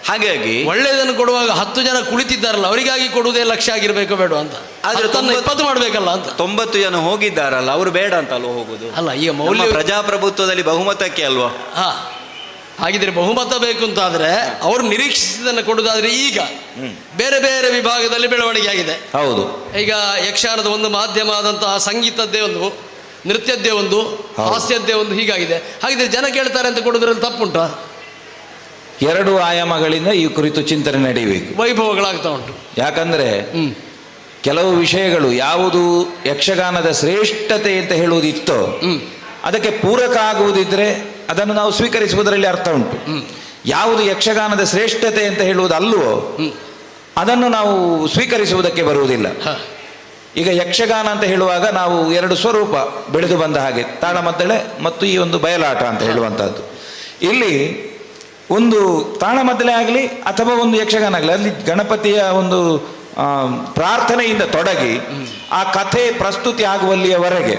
ಹಾಗಾಗಿ ಒಳ್ಳೆಯದನ್ನು ಕೊಡುವಾಗ 10 ಜನ ಕುಳಿತಿದ್ದಾರಲ್ಲ ಅವರಿಗಾಗಿ ಕೊಡುವುದೇ ಲಕ್ಷ್ಯ ಆಗಿರಬೇಕು ಬೇಡ ಅಂತ. ಆದ್ರೆ 20 ಮಾಡಬೇಕಲ್ಲ ಅಂತ. 90 ಜನ ಹೋಗಿದ್ದಾರಲ್ಲ ಅವರು ಬೇಡ ಅಂತ ಅಲ್ವ ಹೋಗುದು? ಅಲ್ಲ, ಈಗ ಮೌಲ್ಯ ಪ್ರಜಾಪ್ರಭುತ್ವದಲ್ಲಿ ಬಹುಮತಕ್ಕೆ ಅಲ್ವಾ? ಹಾಗಿದ್ರೆ ಬಹುಮತ ಬೇಕು ಅಂತಾದ್ರೆ ಅವರು ನಿರೀಕ್ಷಿಸಿದ್ದನ್ನು ಕೊಡುವುದಾದ್ರೆ ಈಗ ಬೇರೆ ಬೇರೆ ವಿಭಾಗದಲ್ಲಿ ಬೆಳವಣಿಗೆ ಆಗಿದೆ. ಹೌದು. ಈಗ ಯಕ್ಷಗಾನದ ಒಂದು ಮಾಧ್ಯಮ ಆದಂತಹ ಸಂಗೀತದ್ದೇ ಒಂದು, ನೃತ್ಯದ್ದೇ ಒಂದು, ಹಾಸ್ಯದ್ದೇ ಒಂದು, ಹೀಗಾಗಿದೆ. ಹಾಗಿದ್ರೆ ಜನ ಕೇಳ್ತಾರೆ ಅಂತ ಕೊಡೋದ್ರಲ್ಲಿ ತಪ್ಪುಂಟಾ? 2 ಆಯಾಮಗಳಿಂದ ಈ ಕುರಿತು ಚಿಂತನೆ ನಡೆಯಬೇಕು. ವೈಭವಗಳಾಗ್ತಾ ಉಂಟು. ಯಾಕಂದ್ರೆ ಕೆಲವು ವಿಷಯಗಳು ಯಾವುದು ಯಕ್ಷಗಾನದ ಶ್ರೇಷ್ಠತೆ ಅಂತ ಹೇಳುವುದಿತ್ತೋ ಅದಕ್ಕೆ ಪೂರಕ ಆಗುವುದಿದ್ರೆ ಅದನ್ನು ನಾವು ಸ್ವೀಕರಿಸುವುದರಲ್ಲಿ ಅರ್ಥ ಉಂಟು. ಯಾವುದು ಯಕ್ಷಗಾನದ ಶ್ರೇಷ್ಠತೆ ಅಂತ ಹೇಳುವುದು ಅಲ್ವೋ ಅದನ್ನು ನಾವು ಸ್ವೀಕರಿಸುವುದಕ್ಕೆ ಬರುವುದಿಲ್ಲ. ಈಗ ಯಕ್ಷಗಾನ ಅಂತ ಹೇಳುವಾಗ ನಾವು 2 ಸ್ವರೂಪ ಬೆಳೆದು ಬಂದ ಹಾಗೆ, ತಾಳಮದ್ದಳೆ ಮತ್ತು ಈ ಒಂದು ಬಯಲಾಟ ಅಂತ ಹೇಳುವಂಥದ್ದು. ಇಲ್ಲಿ ಒಂದು ತಾಳಮದ್ದಳೆ ಆಗಲಿ ಅಥವಾ ಒಂದು ಯಕ್ಷಗಾನ ಆಗಲಿ, ಅಲ್ಲಿ ಗಣಪತಿಯ ಒಂದು ಪ್ರಾರ್ಥನೆಯಿಂದ ತೊಡಗಿ ಆ ಕಥೆ ಪ್ರಸ್ತುತಿ ಆಗುವಲ್ಲಿಯವರೆಗೆ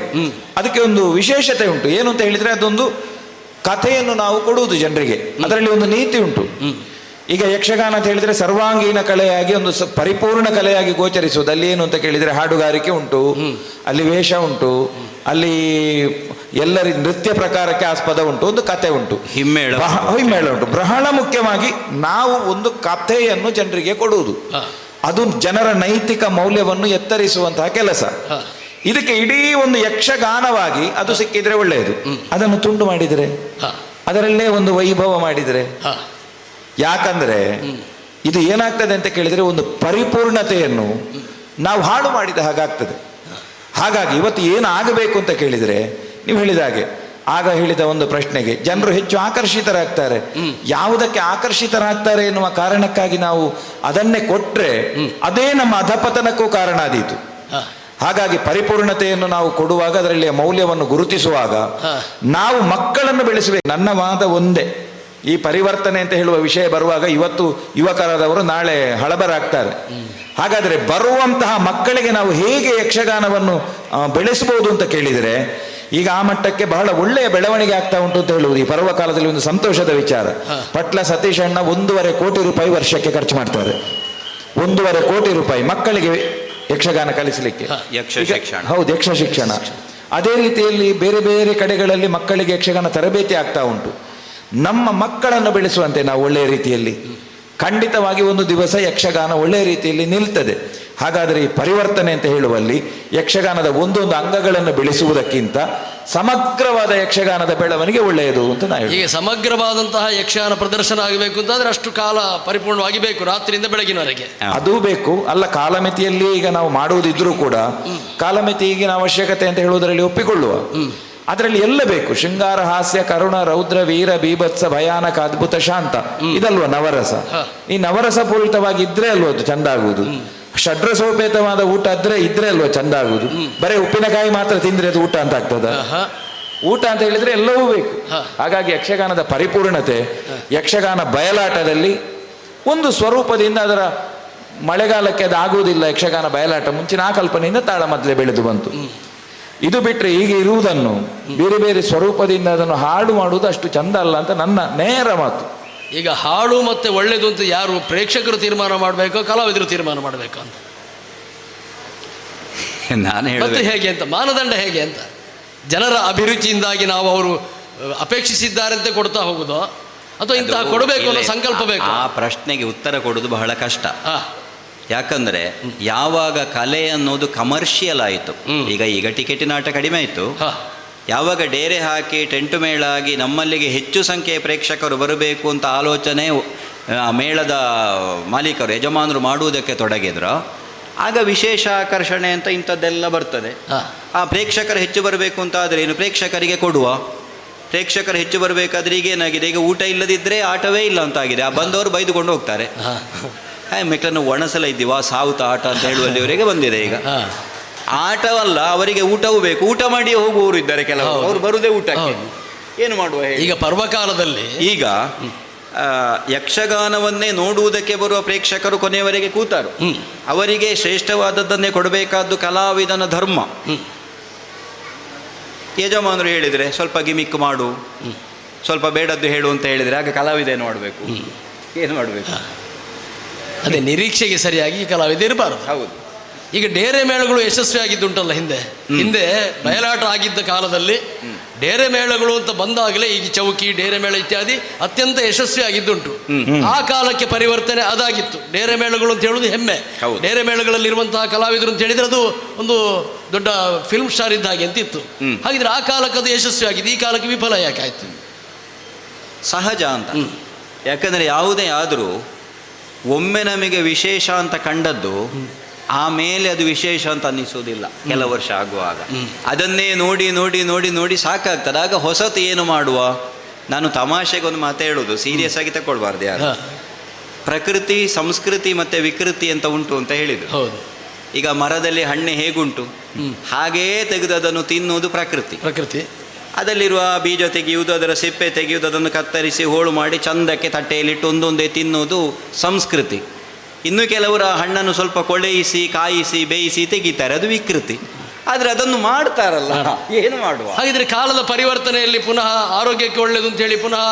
ಅದಕ್ಕೆ ಒಂದು ವಿಶೇಷತೆ ಉಂಟು. ಏನು ಅಂತ ಹೇಳಿದರೆ ಅದೊಂದು ಕಥೆಯನ್ನು ನಾವು ಕೊಡುವುದು ಜನರಿಗೆ, ಅದರಲ್ಲಿ ಒಂದು ನೀತಿ ಉಂಟು. ಈಗ ಯಕ್ಷಗಾನ ಅಂತ ಹೇಳಿದರೆ ಸರ್ವಾಂಗೀಣ ಕಲೆಯಾಗಿ ಒಂದು ಪರಿಪೂರ್ಣ ಕಲೆಯಾಗಿ ಗೋಚರಿಸುವುದು. ಅಲ್ಲಿ ಏನು ಅಂತ ಕೇಳಿದರೆ ಹಾಡುಗಾರಿಕೆ ಉಂಟು, ಅಲ್ಲಿ ವೇಷ ಉಂಟು, ಅಲ್ಲಿ ಎಲ್ಲರ ನೃತ್ಯ ಪ್ರಕಾರಕ್ಕೆ ಆಸ್ಪದ ಉಂಟು, ಒಂದು ಕತೆ ಉಂಟು, ಹಿಮ್ಮೇಳ ಉಂಟು. ಬಹಳ ಮುಖ್ಯವಾಗಿ ನಾವು ಒಂದು ಕಥೆಯನ್ನು ಜನರಿಗೆ ಕೊಡುವುದು, ಅದು ಜನರ ನೈತಿಕ ಮೌಲ್ಯವನ್ನು ಎತ್ತರಿಸುವಂತಹ ಕೆಲಸ. ಇದಕ್ಕೆ ಇಡೀ ಒಂದು ಯಕ್ಷಗಾನವಾಗಿ ಅದು ಸಿಕ್ಕಿದ್ರೆ ಒಳ್ಳೆಯದು. ಅದನ್ನು ತುಂಡು ಮಾಡಿದರೆ, ಅದರಲ್ಲೇ ಒಂದು ವೈಭವ ಮಾಡಿದರೆ, ಯಾಕಂದ್ರೆ ಇದು ಏನಾಗ್ತದೆ ಅಂತ ಕೇಳಿದರೆ ಒಂದು ಪರಿಪೂರ್ಣತೆಯನ್ನು ನಾವು ಹಾಳು ಮಾಡಿದ ಹಾಗಾಗ್ತದೆ. ಹಾಗಾಗಿ ಇವತ್ತು ಏನು ಆಗಬೇಕು ಅಂತ ಕೇಳಿದರೆ ನೀವು ಹೇಳಿದ ಹಾಗೆ ಆಗ ಹೇಳಿದ ಒಂದು ಪ್ರಶ್ನೆಗೆ ಜನರು ಹೆಚ್ಚು ಆಕರ್ಷಿತರಾಗ್ತಾರೆ. ಯಾವುದಕ್ಕೆ ಆಕರ್ಷಿತರಾಗ್ತಾರೆ ಎನ್ನುವ ಕಾರಣಕ್ಕಾಗಿ ನಾವು ಅದನ್ನೇ ಕೊಟ್ರೆ ಅದೇ ನಮ್ಮ ಅಧಪತನಕ್ಕೂ ಕಾರಣ ಆದೀತು. ಹಾಗಾಗಿ ಪರಿಪೂರ್ಣತೆಯನ್ನು ನಾವು ಕೊಡುವಾಗ ಅದರಲ್ಲಿ ಮೌಲ್ಯವನ್ನು ಗುರುತಿಸುವಾಗ ನಾವು ಮಕ್ಕಳನ್ನು ಬೆಳೆಸಬೇಕು. ನನ್ನ ವಾದ ಒಂದೇ, ಈ ಪರಿವರ್ತನೆ ಅಂತ ಹೇಳುವ ವಿಷಯ ಬರುವಾಗ ಇವತ್ತು ಯುವಕರಾದವರು ನಾಳೆ ಹಳಬರಾಗ್ತಾರೆ. ಹಾಗಾದರೆ ಬರುವಂತಹ ಮಕ್ಕಳಿಗೆ ನಾವು ಹೇಗೆ ಯಕ್ಷಗಾನವನ್ನು ಬೆಳೆಸಬಹುದು ಅಂತ ಕೇಳಿದರೆ ಈಗ ಆ ಮಟ್ಟಕ್ಕೆ ಬಹಳ ಒಳ್ಳೆಯ ಬೆಳವಣಿಗೆ ಆಗ್ತಾ ಉಂಟು ಅಂತ ಹೇಳುವುದು ಈ ಪರ್ವಕಾಲದಲ್ಲಿ ಒಂದು ಸಂತೋಷದ ವಿಚಾರ. ಪಟ್ಲ ಸತೀಶ್ ಅಣ್ಣ 1.5 ಕೋಟಿ ರೂಪಾಯಿ ವರ್ಷಕ್ಕೆ ಖರ್ಚು ಮಾಡ್ತಾರೆ. 1.5 ಕೋಟಿ ರೂಪಾಯಿ ಮಕ್ಕಳಿಗೆ ಯಕ್ಷಗಾನ ಕಲಿಸಲಿಕ್ಕೆ. ಹೌದು, ಯಕ್ಷ ಶಿಕ್ಷಣ. ಅದೇ ರೀತಿಯಲ್ಲಿ ಬೇರೆ ಬೇರೆ ಕಡೆಗಳಲ್ಲಿ ಮಕ್ಕಳಿಗೆ ಯಕ್ಷಗಾನ ತರಬೇತಿ ಆಗ್ತಾ ಉಂಟು. ನಮ್ಮ ಮಕ್ಕಳನ್ನು ಬೆಳೆಸುವಂತೆ ನಾವು ಒಳ್ಳೆಯ ರೀತಿಯಲ್ಲಿ ಖಂಡಿತವಾಗಿ ಒಂದು ದಿವಸ ಯಕ್ಷಗಾನ ಒಳ್ಳೆಯ ರೀತಿಯಲ್ಲಿ ನಿಲ್ತದೆ. ಹಾಗಾದರೆ ಈ ಪರಿವರ್ತನೆ ಅಂತ ಹೇಳುವಲ್ಲಿ ಯಕ್ಷಗಾನದ ಒಂದೊಂದು ಅಂಗಗಳನ್ನು ಬೆಳೆಸುವುದಕ್ಕಿಂತ ಸಮಗ್ರವಾದ ಯಕ್ಷಗಾನದ ಬೆಳವಣಿಗೆ ಒಳ್ಳೆಯದು ಅಂತ ನಾನು ಈಗ ಸಮಗ್ರವಾದಂತಹ ಯಕ್ಷಗಾನ ಪ್ರದರ್ಶನ ಆಗಬೇಕು ಅಂತಂದ್ರೆ ಅಷ್ಟು ಕಾಲ ಪರಿಪೂರ್ಣವಾಗಿ ಬೇಕು, ರಾತ್ರಿಯಿಂದ ಬೆಳಗಿನವರೆಗೆ ಅದೂ ಬೇಕು. ಅಲ್ಲ, ಕಾಲಮಿತಿಯಲ್ಲಿ ಈಗ ನಾವು ಮಾಡುವುದಿದ್ರೂ ಕೂಡ ಕಾಲಮಿತಿ ಈಗಿನ ಅವಶ್ಯಕತೆ ಅಂತ ಹೇಳುವುದರಲ್ಲಿ ಒಪ್ಪಿಕೊಳ್ಳುವ. ಅದರಲ್ಲಿ ಎಲ್ಲ ಬೇಕು, ಶೃಂಗಾರ, ಹಾಸ್ಯ, ಕರುಣ, ರೌದ್ರ, ವೀರ, ಬೀಭತ್ಸ, ಭಯಾನಕ, ಅದ್ಭುತ, ಶಾಂತ, ಇದಲ್ವ ನವರಸ. ಈ ನವರಸ ಪೂರಿತವಾಗಿ ಇದ್ರೆ ಅಲ್ವ ಅದು ಚಂದ ಆಗುವುದು. ಷಡ್ರಸೋಪೇತವಾದ ಊಟ ಇದ್ರೆ ಅಲ್ವ ಚಂದ ಆಗುವುದು. ಬರೀ ಉಪ್ಪಿನಕಾಯಿ ಮಾತ್ರ ತಿಂದ್ರೆ ಅದು ಊಟ ಅಂತ ಆಗ್ತದ? ಊಟ ಅಂತ ಹೇಳಿದ್ರೆ ಎಲ್ಲವೂ ಬೇಕು. ಹಾಗಾಗಿ ಯಕ್ಷಗಾನದ ಪರಿಪೂರ್ಣತೆ ಯಕ್ಷಗಾನ ಬಯಲಾಟದಲ್ಲಿ ಒಂದು ಸ್ವರೂಪದಿಂದ ಅದರ ಮಳೆಗಾಲಕ್ಕೆ ಅದು ಆಗುವುದಿಲ್ಲ. ಯಕ್ಷಗಾನ ಬಯಲಾಟ ಮುಂಚಿನ ಆ ಕಲ್ಪನೆಯಿಂದ ತಾಳಮದ್ದಲೆ ಬೆಳೆದು ಬಂತು. ಇದು ಬಿಟ್ಟರೆ ಈಗ ಇರುವುದನ್ನು ಬೇರೆ ಬೇರೆ ಸ್ವರೂಪದಿಂದ ಅದನ್ನು ಹಾಡು ಮಾಡುವುದು ಅಷ್ಟು ಚಂದ ಅಲ್ಲ ಅಂತ ನನ್ನ ನೇರ ಮಾತು. ಈಗ ಹಾಡು ಮತ್ತೆ ಒಳ್ಳೇದು ಅಂತ ಯಾರು ಪ್ರೇಕ್ಷಕರು ತೀರ್ಮಾನ ಮಾಡಬೇಕೋ ಕಲಾವಿದರು ತೀರ್ಮಾನ ಮಾಡಬೇಕು ಅಂತ ನಾನು ಮತ್ತೆ ಹೇಗೆ ಅಂತ ಮಾನದಂಡ ಹೇಗೆ ಅಂತ ಜನರ ಅಭಿರುಚಿಯಿಂದಾಗಿ ನಾವು ಅವರು ಅಪೇಕ್ಷಿಸಿದ್ದಾರಂತೆ ಕೊಡ್ತಾ ಹೋಗುದು ಅಥವಾ ಇಂತಹ ಕೊಡಬೇಕು ಅನ್ನೋ ಸಂಕಲ್ಪ ಬೇಕು? ಆ ಪ್ರಶ್ನೆಗೆ ಉತ್ತರ ಕೊಡೋದು ಬಹಳ ಕಷ್ಟ. ಯಾಕಂದ್ರೆ ಯಾವಾಗ ಕಲೆ ಅನ್ನೋದು ಕಮರ್ಷಿಯಲ್ ಆಯಿತು, ಈಗ ಟಿಕೆಟಿನ ಆಟ ಕಡಿಮೆ ಆಯಿತು, ಯಾವಾಗ ಡೇರೆ ಹಾಕಿ ಟೆಂಟು ಮೇಳ ಆಗಿ ನಮ್ಮಲ್ಲಿಗೆ ಹೆಚ್ಚು ಸಂಖ್ಯೆಯ ಪ್ರೇಕ್ಷಕರು ಬರಬೇಕು ಅಂತ ಆಲೋಚನೆ ಮೇಳದ ಮಾಲೀಕರು ಯಜಮಾನರು ಮಾಡುವುದಕ್ಕೆ ತೊಡಗಿದ್ರು, ಆಗ ವಿಶೇಷ ಆಕರ್ಷಣೆ ಅಂತ ಇಂಥದ್ದೆಲ್ಲ ಬರ್ತದೆ. ಆ ಪ್ರೇಕ್ಷಕರು ಹೆಚ್ಚು ಬರಬೇಕು ಅಂತ ಆದರೆ ಏನು, ಪ್ರೇಕ್ಷಕರಿಗೆ ಕೊಡುವ. ಪ್ರೇಕ್ಷಕರು ಹೆಚ್ಚು ಬರಬೇಕಾದ್ರೆ ಈಗೇನಾಗಿದೆ, ಈಗ ಊಟ ಇಲ್ಲದಿದ್ದರೆ ಆಟವೇ ಇಲ್ಲ ಅಂತಾಗಿದೆ. ಆ ಬಂದವರು ಬೈದುಕೊಂಡು ಹೋಗ್ತಾರೆ. ಮೆಕ್ಕಳನ್ನು ಒಣಸಲ ಇದ್ದೀವ ಸಾವುತ ಆಟ ಅಂತ ಹೇಳುವಲ್ಲಿವರೆಗೆ ಬಂದಿದೆ. ಈಗ ಆಟವಲ್ಲ, ಅವರಿಗೆ ಊಟವೂ ಬೇಕು. ಊಟ ಮಾಡಿ ಹೋಗುವವರು ಇದ್ದಾರೆ ಕೆಲವರು, ಅವರು ಬರುವುದೇ ಊಟಕ್ಕೆ. ಏನು ಮಾಡುವ ಈಗ ಪರ್ವಕಾಲದಲ್ಲಿ? ಈಗ ಯಕ್ಷಗಾನವನ್ನೇ ನೋಡುವುದಕ್ಕೆ ಬರುವ ಪ್ರೇಕ್ಷಕರು ಕೊನೆಯವರೆಗೆ ಕೂತಾರು. ಅವರಿಗೆ ಶ್ರೇಷ್ಠವಾದದ್ದನ್ನೇ ಕೊಡಬೇಕಾದ್ದು ಕಲಾವಿದನ ಧರ್ಮ. ಯಜಮಾನರು ಹೇಳಿದರೆ ಸ್ವಲ್ಪ ಗಿಮಿಕ್ ಮಾಡು, ಸ್ವಲ್ಪ ಬೇಡದ್ದು ಹೇಳು ಅಂತ ಹೇಳಿದರೆ ಆಗ ಕಲಾವಿದ ಏನು ಮಾಡಬೇಕು? ಏನು ಮಾಡಬೇಕು? ಅದೇ ನಿರೀಕ್ಷೆಗೆ ಸರಿಯಾಗಿ ಕಲಾವಿದ ಇರಬಾರದು. ಹೌದು. ಈಗ ಡೇರೆ ಮೇಳಗಳು ಯಶಸ್ವಿ ಆಗಿದ್ದುಂಟಲ್ಲ, ಹಿಂದೆ ಬಯಲಾಟ ಆಗಿದ್ದ ಕಾಲದಲ್ಲಿ ಡೇರೆ ಮೇಳಗಳು ಅಂತ ಬಂದಾಗಲೇ ಈಗ ಚೌಕಿ, ಡೇರೆ ಮೇಳ ಇತ್ಯಾದಿ ಅತ್ಯಂತ ಯಶಸ್ವಿ ಆಗಿದ್ದುಂಟು. ಆ ಕಾಲಕ್ಕೆ ಪರಿವರ್ತನೆ ಅದಾಗಿತ್ತು. ಡೇರೆ ಮೇಳಗಳು ಅಂತ ಹೇಳುವುದು ಹೆಮ್ಮೆ. ಡೇರೆ ಮೇಳಗಳಲ್ಲಿ ಇರುವಂತಹ ಕಲಾವಿದರು ಅಂತ ಹೇಳಿದ್ರೆ ಅದು ಒಂದು ದೊಡ್ಡ ಫಿಲ್ಮ್ ಸ್ಟಾರ್ ಇದ್ದ ಹಾಗೆ ಅಂತ ಇತ್ತು. ಹಾಗಿದ್ರೆ ಆ ಕಾಲಕ್ಕೆ ಅದು ಯಶಸ್ವಿ ಆಗಿದೆ, ಈ ಕಾಲಕ್ಕೆ ವಿಫಲ ಯಾಕೆ ಆಯ್ತು? ಸಹಜ ಅಂತ. ಯಾಕಂದರೆ ಯಾವುದೇ ಆದರೂ ಒಮ್ಮೆ ನಮಗೆ ವಿಶೇಷ ಅಂತ ಕಂಡದ್ದು ಆಮೇಲೆ ಅದು ವಿಶೇಷ ಅಂತ ಅನ್ನಿಸೋದಿಲ್ಲ. ಕೆಲವು ವರ್ಷ ಆಗುವಾಗ ಅದನ್ನೇ ನೋಡಿ ನೋಡಿ ನೋಡಿ ನೋಡಿ ಸಾಕಾಗ್ತದೆ. ಆಗ ಹೊಸತು ಏನು ಮಾಡುವ? ನಾನು ತಮಾಷೆಗೆ ಒಂದು ಮಾತು ಹೇಳೋದು, ಸೀರಿಯಸ್ ಆಗಿ ತಗೊಳ್ಬಾರ್ದು ಯಾರು. ಪ್ರಕೃತಿ, ಸಂಸ್ಕೃತಿ ಮತ್ತು ವಿಕೃತಿ ಅಂತ ಉಂಟು ಅಂತ ಹೇಳಿದರು. ಹೌದು. ಈಗ ಮರದಲ್ಲಿ ಹಣ್ಣೆ ಹೇಗುಂಟು ಹಾಗೇ ತೆಗೆದು ಅದನ್ನು ತಿನ್ನುವುದು ಪ್ರಕೃತಿ. ಅದರಲ್ಲಿರುವ ಬೀಜ ತೆಗೆಯುವುದು, ಅದರ ಸಿಪ್ಪೆ ತೆಗೆಯುವುದು, ಅದನ್ನು ಕತ್ತರಿಸಿ ಹೋಳು ಮಾಡಿ ಚಂದಕ್ಕೆ ತಟ್ಟೆಯಲ್ಲಿಟ್ಟು ಒಂದೊಂದೇ ತಿನ್ನುವುದು ಸಂಸ್ಕೃತಿ. ಇನ್ನು ಕೆಲವರ ಹಣ್ಣನ್ನು ಸ್ವಲ್ಪ ಕೊಳೆಯಿಸಿ, ಕಾಯಿಸಿ, ಬೇಯಿಸಿ ತೆಗಿತಾರೆ, ಅದು ವಿಕೃತಿ. ಆದರೆ ಅದನ್ನು ಮಾಡ್ತಾರಲ್ಲ, ಏನು ಮಾಡುವ? ಹಾಗಿದ್ರೆ ಕಾಲದ ಪರಿವರ್ತನೆಯಲ್ಲಿ ಪುನಃ ಆರೋಗ್ಯಕ್ಕೆ ಒಳ್ಳೆಯದು ಅಂತ ಹೇಳಿ ಪುನಃ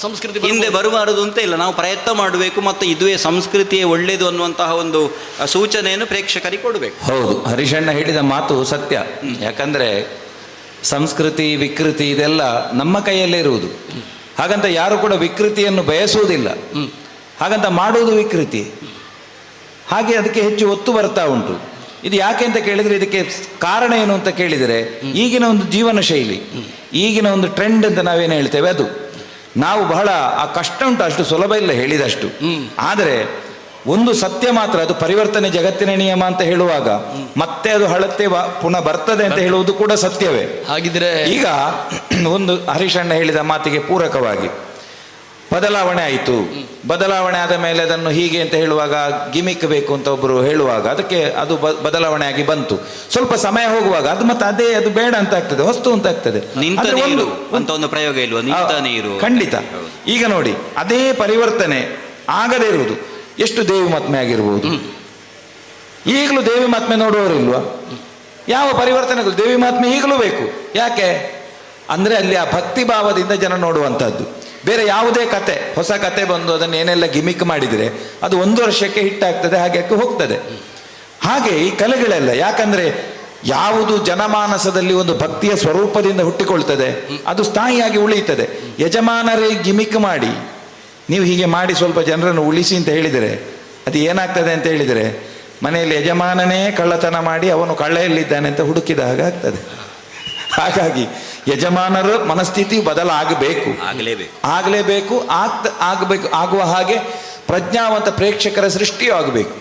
ಸಂಸ್ಕೃತಿ ಹಿಂದೆ ಬರಬಾರದು ಅಂತ ಇಲ್ಲ. ನಾವು ಪ್ರಯತ್ನ ಮಾಡಬೇಕು ಮತ್ತು ಇದುವೇ ಸಂಸ್ಕೃತಿಯೇ ಒಳ್ಳೆಯದು ಅನ್ನುವಂತಹ ಒಂದು ಸೂಚನೆಯನ್ನು ಪ್ರೇಕ್ಷಕರಿಗೆ ಕೊಡಬೇಕು. ಹೌದು, ಹರೀಶಣ್ಣ ಹೇಳಿದ ಮಾತು ಸತ್ಯ. ಯಾಕಂದರೆ ಸಂಸ್ಕೃತಿ, ವಿಕೃತಿ ಇದೆಲ್ಲ ನಮ್ಮ ಕೈಯಲ್ಲೇ ಇರುವುದು. ಹಾಗಂತ ಯಾರು ಕೂಡ ವಿಕೃತಿಯನ್ನು ಬಯಸುವುದಿಲ್ಲ, ಹಾಗಂತ ಮಾಡುವುದು ವಿಕೃತಿ. ಹಾಗೆ ಅದಕ್ಕೆ ಹೆಚ್ಚು ಒತ್ತು ಬರ್ತಾ ಉಂಟು. ಇದು ಯಾಕೆ ಅಂತ ಕೇಳಿದರೆ, ಇದಕ್ಕೆ ಕಾರಣ ಏನು ಅಂತ ಕೇಳಿದರೆ, ಈಗಿನ ಒಂದು ಜೀವನ ಶೈಲಿ, ಈಗಿನ ಒಂದು ಟ್ರೆಂಡ್ ಅಂತ ನಾವೇನು ಹೇಳ್ತೇವೆ ಅದು. ನಾವು ಬಹಳ ಆ ಕಷ್ಟ ಉಂಟು, ಅಷ್ಟು ಸುಲಭ ಇಲ್ಲ ಹೇಳಿದಷ್ಟು. ಆದರೆ ಒಂದು ಸತ್ಯ ಮಾತ್ರ, ಅದು ಪರಿವರ್ತನೆ ಜಗತ್ತಿನ ನಿಯಮ ಅಂತ ಹೇಳುವಾಗ ಮತ್ತೆ ಅದು ಹಳತೆ ಪುನಃ ಬರ್ತದೆ ಅಂತ ಹೇಳುವುದು ಕೂಡ ಸತ್ಯವೇ. ಹಾಗಿದ್ರೆ ಈಗ ಒಂದು ಹರೀಶಣ್ಣ ಹೇಳಿದ ಮಾತಿಗೆ ಪೂರಕವಾಗಿ ಬದಲಾವಣೆ ಆಯಿತು, ಬದಲಾವಣೆ ಆದ ಮೇಲೆ ಅದನ್ನು ಹೀಗೆ ಅಂತ ಹೇಳುವಾಗ ಗಿಮಿಕ್ ಬೇಕು ಅಂತ ಒಬ್ಬರು ಹೇಳುವಾಗ ಅದಕ್ಕೆ ಅದು ಬದಲಾವಣೆ ಆಗಿ ಬಂತು. ಸ್ವಲ್ಪ ಸಮಯ ಹೋಗುವಾಗ ಅದು ಮತ್ತೆ ಅದೇ ಅದು ಬೇಡ ಅಂತ ಆಗ್ತದೆ, ಹೊಸ್ತು ಅಂತ ಆಗ್ತದೆ. ನಿಂತ ನೀರು ಅಂತ ಒಂದು ಪ್ರಯೋಗ ಇಲ್ವಾ? ನಿಂತ ನೀರು ಖಂಡಿತ. ಈಗ ನೋಡಿ, ಅದೇ ಪರಿವರ್ತನೆ ಆಗದೇ ಇರುವುದು ಎಷ್ಟು ದೇವಿ ಮಹಾತ್ಮೆ ಆಗಿರ್ಬೋದು. ಈಗಲೂ ದೇವಿ ಮಹಾತ್ಮೆ ನೋಡುವವರಿಲ್ವಾ? ಯಾವ ಪರಿವರ್ತನೆಗಳು ದೇವಿ ಮಹಾತ್ಮೆ ಈಗಲೂ ಬೇಕು. ಯಾಕೆ ಅಂದ್ರೆ ಅಲ್ಲಿ ಆ ಭಕ್ತಿ ಭಾವದಿಂದ ಜನ ನೋಡುವಂಥದ್ದು. ಬೇರೆ ಯಾವುದೇ ಕತೆ, ಹೊಸ ಕತೆ ಬಂದು ಅದನ್ನು ಏನೆಲ್ಲ ಗಿಮಿಕ್ ಮಾಡಿದರೆ ಅದು 1 ವರ್ಷಕ್ಕೆ ಹಿಟ್ಟಾಗ್ತದೆ, ಹಾಗೆ ಹೋಗ್ತದೆ. ಹಾಗೆ ಈ ಕಲೆಗಳೆಲ್ಲ ಯಾಕಂದ್ರೆ ಯಾವುದು ಜನಮಾನಸದಲ್ಲಿ ಒಂದು ಭಕ್ತಿಯ ಸ್ವರೂಪದಿಂದ ಹುಟ್ಟಿಕೊಳ್ತದೆ ಅದು ಸ್ಥಾಯಿಯಾಗಿ ಉಳಿಯುತ್ತದೆ. ಯಜಮಾನರೇ ಗಿಮಿಕ್ ಮಾಡಿ ನೀವು ಹೀಗೆ ಮಾಡಿ ಸ್ವಲ್ಪ ಜನರನ್ನು ಉಳಿಸಿ ಅಂತ ಹೇಳಿದರೆ ಅದು ಏನಾಗ್ತದೆ ಅಂತ ಹೇಳಿದರೆ, ಮನೆಯಲ್ಲಿ ಯಜಮಾನನೇ ಕಳ್ಳತನ ಮಾಡಿ ಅವನು ಕಳ್ಳೆಯಲ್ಲಿದ್ದಾನೆ ಅಂತ ಹುಡುಕಿದ ಹಾಗೆ ಆಗ್ತದೆ. ಹಾಗಾಗಿ ಯಜಮಾನರ ಮನಸ್ಥಿತಿ ಬದಲಾಗಬೇಕು, ಆಗಲೇಬೇಕು, ಆಗುವ ಹಾಗೆ ಪ್ರಜ್ಞಾವಂತ ಪ್ರೇಕ್ಷಕರ ಸೃಷ್ಟಿಯೂ ಆಗಬೇಕು.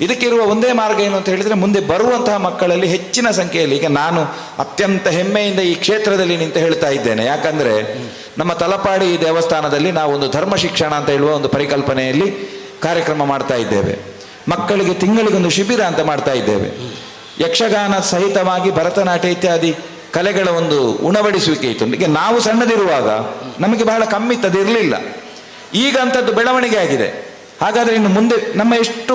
ಇದಕ್ಕಿರುವ ಒಂದೇ ಮಾರ್ಗ ಏನು ಅಂತ ಹೇಳಿದರೆ, ಮುಂದೆ ಬರುವಂತಹ ಮಕ್ಕಳಲ್ಲಿ ಹೆಚ್ಚಿನ ಸಂಖ್ಯೆಯಲ್ಲಿ, ಈಗ ನಾನು ಅತ್ಯಂತ ಹೆಮ್ಮೆಯಿಂದ ಈ ಕ್ಷೇತ್ರದಲ್ಲಿ ನಿಂತು ಹೇಳ್ತಾ ಇದ್ದೇನೆ, ಯಾಕಂದರೆ ನಮ್ಮ ತಲಪಾಡಿ ದೇವಸ್ಥಾನದಲ್ಲಿ ನಾವು ಒಂದು ಧರ್ಮ ಶಿಕ್ಷಣ ಅಂತ ಹೇಳುವ ಒಂದು ಪರಿಕಲ್ಪನೆಯಲ್ಲಿ ಕಾರ್ಯಕ್ರಮ ಮಾಡ್ತಾ ಇದ್ದೇವೆ. ಮಕ್ಕಳಿಗೆ ತಿಂಗಳಿಗೊಂದು ಶಿಬಿರ ಅಂತ ಮಾಡ್ತಾ ಇದ್ದೇವೆ. ಯಕ್ಷಗಾನ ಸಹಿತವಾಗಿ ಭರತನಾಟ್ಯ ಇತ್ಯಾದಿ ಕಲೆಗಳ ಒಂದು ಉಣಬಡಿಸುವಿಕೆ ಇತ್ತು. ಈಗ ನಾವು ಸಣ್ಣದಿರುವಾಗ ನಮಗೆ ಬಹಳ ಕಮ್ಮಿ ಇರಲಿಲ್ಲ. ಈಗ ಅಂಥದ್ದು ಬೆಳವಣಿಗೆ ಆಗಿದೆ. ಹಾಗಾದರೆ ಇನ್ನು ಮುಂದೆ ನಮ್ಮ ಎಷ್ಟು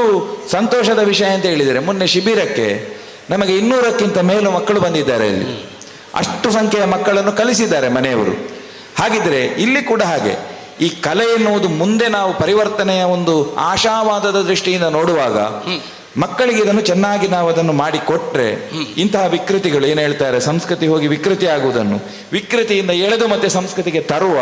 ಸಂತೋಷದ ವಿಷಯ ಅಂತ ಹೇಳಿದರೆ, ಮೊನ್ನೆ ಶಿಬಿರಕ್ಕೆ ನಮಗೆ 200ಕ್ಕಿಂತ ಮೇಲೂ ಮಕ್ಕಳು ಬಂದಿದ್ದಾರೆ. ಇಲ್ಲಿ ಅಷ್ಟು ಸಂಖ್ಯೆಯ ಮಕ್ಕಳನ್ನು ಕಲಿಸಿದ್ದಾರೆ ಮನೆಯವರು. ಹಾಗಿದ್ರೆ ಇಲ್ಲಿ ಕೂಡ ಹಾಗೆ ಈ ಕಲೆ ಎನ್ನುವುದು ಮುಂದೆ ನಾವು ಪರಿವರ್ತನೆಯ ಒಂದು ಆಶಾವಾದದ ದೃಷ್ಟಿಯಿಂದ ನೋಡುವಾಗ ಮಕ್ಕಳಿಗೆ ಇದನ್ನು ಚೆನ್ನಾಗಿ ನಾವು ಅದನ್ನು ಮಾಡಿಕೊಟ್ರೆ ಇಂತಹ ವಿಕೃತಿಗಳು ಏನು ಹೇಳ್ತಾರೆ, ಸಂಸ್ಕೃತಿ ಹೋಗಿ ವಿಕೃತಿ ಆಗುವುದನ್ನು ವಿಕೃತಿಯಿಂದ ಎಳೆದು ಮತ್ತೆ ಸಂಸ್ಕೃತಿಗೆ ತರುವ